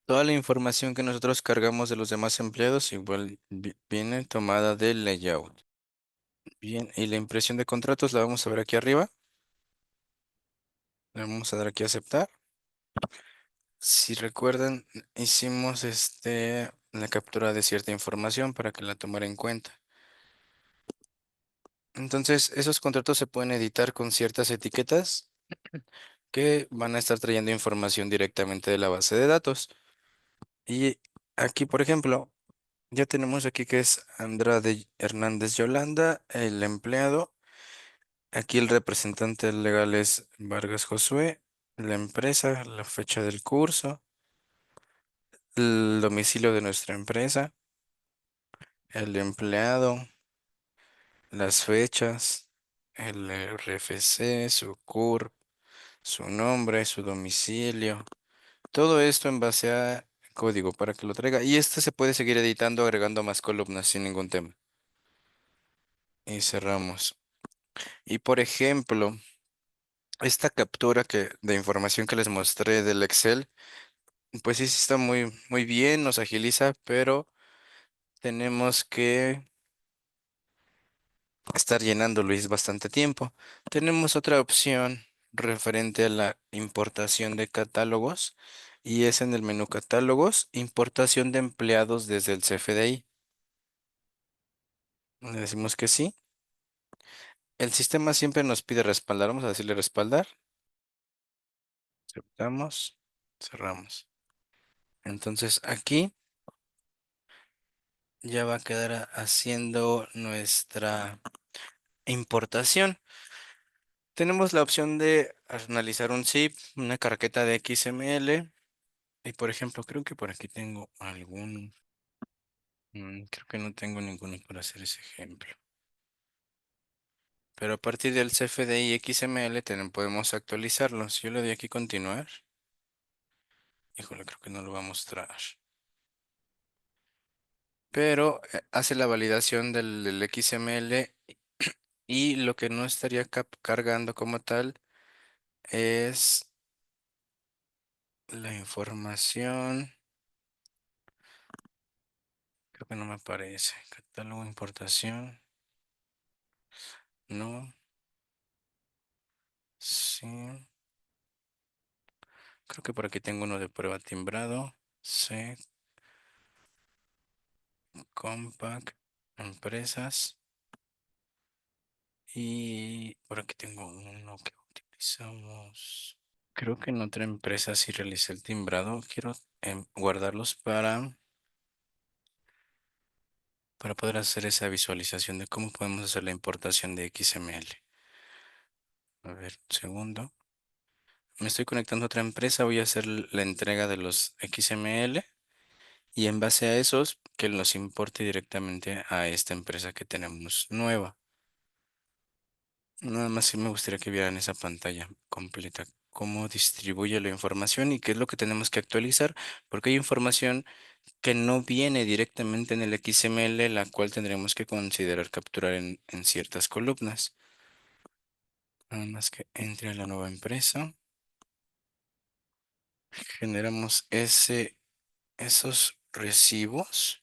Toda la información que nosotros cargamos de los demás empleados igual viene tomada del layout. Bien, y la impresión de contratos la vamos a ver aquí arriba. Le vamos a dar aquí a aceptar. Si recuerdan, hicimos la captura de cierta información para que la tomara en cuenta. Entonces, esos contratos se pueden editar con ciertas etiquetas que van a estar trayendo información directamente de la base de datos. Y aquí, por ejemplo, ya tenemos aquí que es Andrade Hernández Yolanda, el empleado. Aquí el representante legal es Vargas Josué, la empresa, la fecha del curso, el domicilio de nuestra empresa, el empleado, las fechas, el RFC, su CURP, su nombre, su domicilio, todo esto en base a código para que lo traiga. Y este se puede seguir editando agregando más columnas sin ningún tema. Y cerramos. Y por ejemplo, esta captura de información que les mostré del Excel, pues sí, sí está muy bien, nos agiliza, pero tenemos que estar llenándolo y es bastante tiempo. Tenemos otra opción referente a la importación de catálogos y es en el menú catálogos, importación de empleados desde el CFDI. Le decimos que sí. El sistema siempre nos pide respaldar. Vamos a decirle respaldar. Aceptamos. Cerramos. Entonces aquí ya va a quedar haciendo nuestra importación. Tenemos la opción de analizar un zip, una carpeta de XML. Y por ejemplo, creo que por aquí tengo algún, creo que no tengo ninguno para hacer ese ejemplo. Pero a partir del CFDI XML podemos actualizarlo. Si yo le doy aquí continuar, híjole, creo que no lo va a mostrar. Pero hace la validación del XML y lo que no estaría cargando como tal es la información. Creo que no me aparece. Catálogo, importación. No. Sí. Creo que por aquí tengo uno de prueba timbrado. C, Compact, empresas. Y por aquí tengo uno que utilizamos. Creo que en otra empresa sí realicé el timbrado. Quiero guardarlos para poder hacer esa visualización de cómo podemos hacer la importación de XML. A ver, un segundo. Me estoy conectando a otra empresa. Voy a hacer la entrega de los XML. Y en base a esos, que los importe directamente a esta empresa que tenemos nueva. Nada más sí me gustaría que vieran esa pantalla completa, cómo distribuye la información y qué es lo que tenemos que actualizar, porque hay información que no viene directamente en el XML, la cual tendremos que considerar capturar en ciertas columnas. Nada más que entre a la nueva empresa, generamos esos recibos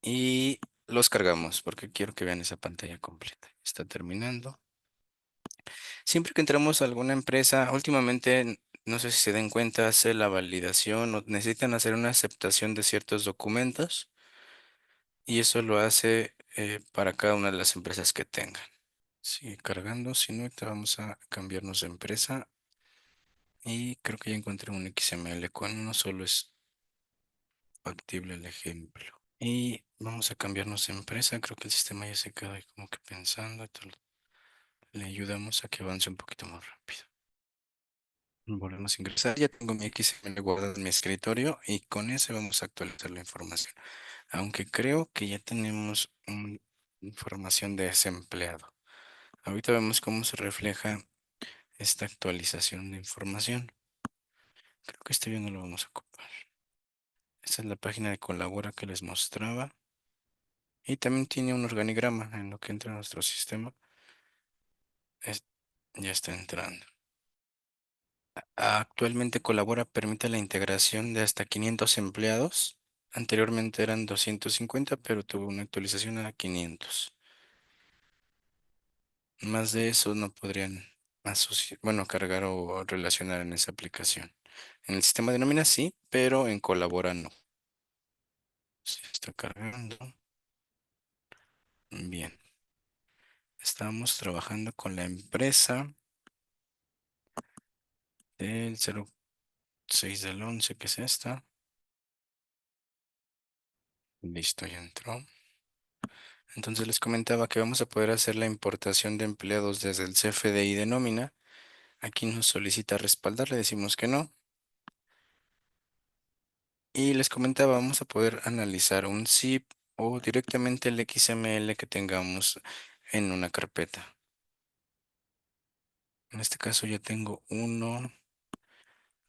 y los cargamos porque quiero que vean esa pantalla completa. Está terminando. Siempre que entramos a alguna empresa, últimamente, no sé si se den cuenta, hace la validación o necesitan hacer una aceptación de ciertos documentos y eso lo hace para cada una de las empresas que tengan. Sigue cargando, si no, ahorita vamos a cambiarnos de empresa y creo que ya encontré un XML con uno solo es factible el ejemplo. Y vamos a cambiarnos de empresa, creo que el sistema ya se quedó ahí como que pensando, le ayudamos a que avance un poquito más rápido. Volvemos a ingresar. Ya tengo mi XML guardado en mi escritorio y con ese vamos a actualizar la información. Aunque creo que ya tenemos información de ese empleado. Ahorita vemos cómo se refleja esta actualización de información. Creo que este ya no lo vamos a ocupar. Esta es la página de Colabora que les mostraba. Y también tiene un organigrama en lo que entra a nuestro sistema. Es- ya está entrando. Actualmente Colabora permite la integración de hasta 500 empleados. Anteriormente eran 250, pero tuvo una actualización a 500. Más de eso no podrían bueno, cargar o relacionar en esa aplicación. En el sistema de nómina sí, pero en Colabora no. Sí, está cargando. Bien. Estamos trabajando con la empresa del 06 del 11, que es esta. Listo, ya entró. Entonces les comentaba que vamos a poder hacer la importación de empleados desde el CFDI de nómina. Aquí nos solicita respaldar, le decimos que no. Y les comentaba, vamos a poder analizar un zip o directamente el XML que tengamos en una carpeta. En este caso ya tengo uno.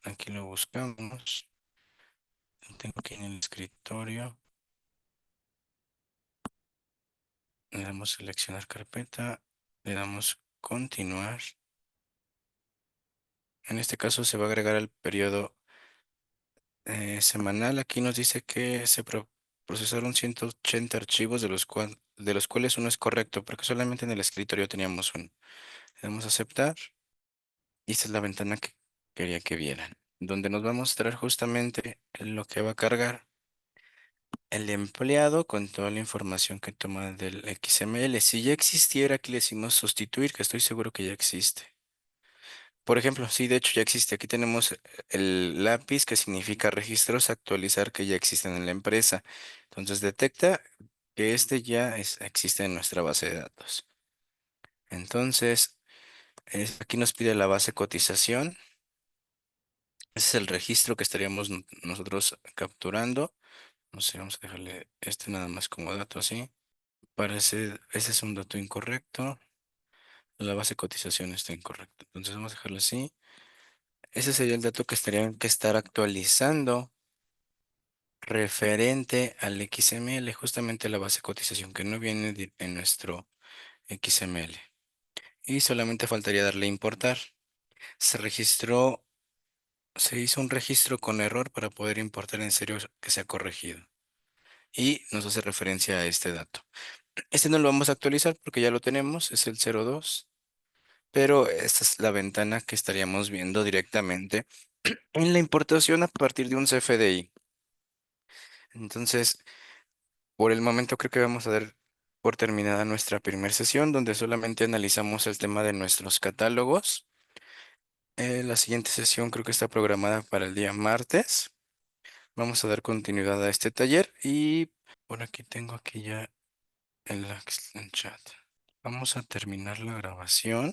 Aquí lo buscamos. Lo tengo aquí en el escritorio. Le damos seleccionar carpeta. Le damos continuar. En este caso se va a agregar el periodo semanal. Aquí nos dice que se procesaron 180 archivos de los cuales uno es correcto, porque solamente en el escritorio teníamos uno. Le damos a aceptar y esta es la ventana que quería que vieran, donde nos va a mostrar justamente lo que va a cargar el empleado con toda la información que toma del XML. Si ya existiera, aquí le decimos sustituir, que estoy seguro que ya existe. Por ejemplo, sí, de hecho ya existe. Aquí tenemos el lápiz que significa registros actualizar que ya existen en la empresa. Entonces detecta que este ya existe en nuestra base de datos. Entonces, aquí nos pide la base cotización. Ese es el registro que estaríamos nosotros capturando. No sé, vamos a dejarle este nada más como dato así. Ese es un dato incorrecto. La base cotización está incorrecta. Entonces vamos a dejarlo así. Ese sería el dato que estarían que estar actualizando referente al XML, justamente la base de cotización que no viene en nuestro XML. Y solamente faltaría darle a importar. Se registró, se hizo un registro con error para poder importar en serio que se ha corregido. Y nos hace referencia a este dato. Este no lo vamos a actualizar porque ya lo tenemos, es el 02. Pero esta es la ventana que estaríamos viendo directamente en la importación a partir de un CFDI. Entonces, por el momento creo que vamos a dar por terminada nuestra primera sesión donde solamente analizamos el tema de nuestros catálogos. La siguiente sesión creo que está programada para el día martes. Vamos a dar continuidad a este taller y por aquí tengo aquí ya el chat. Vamos a terminar la grabación.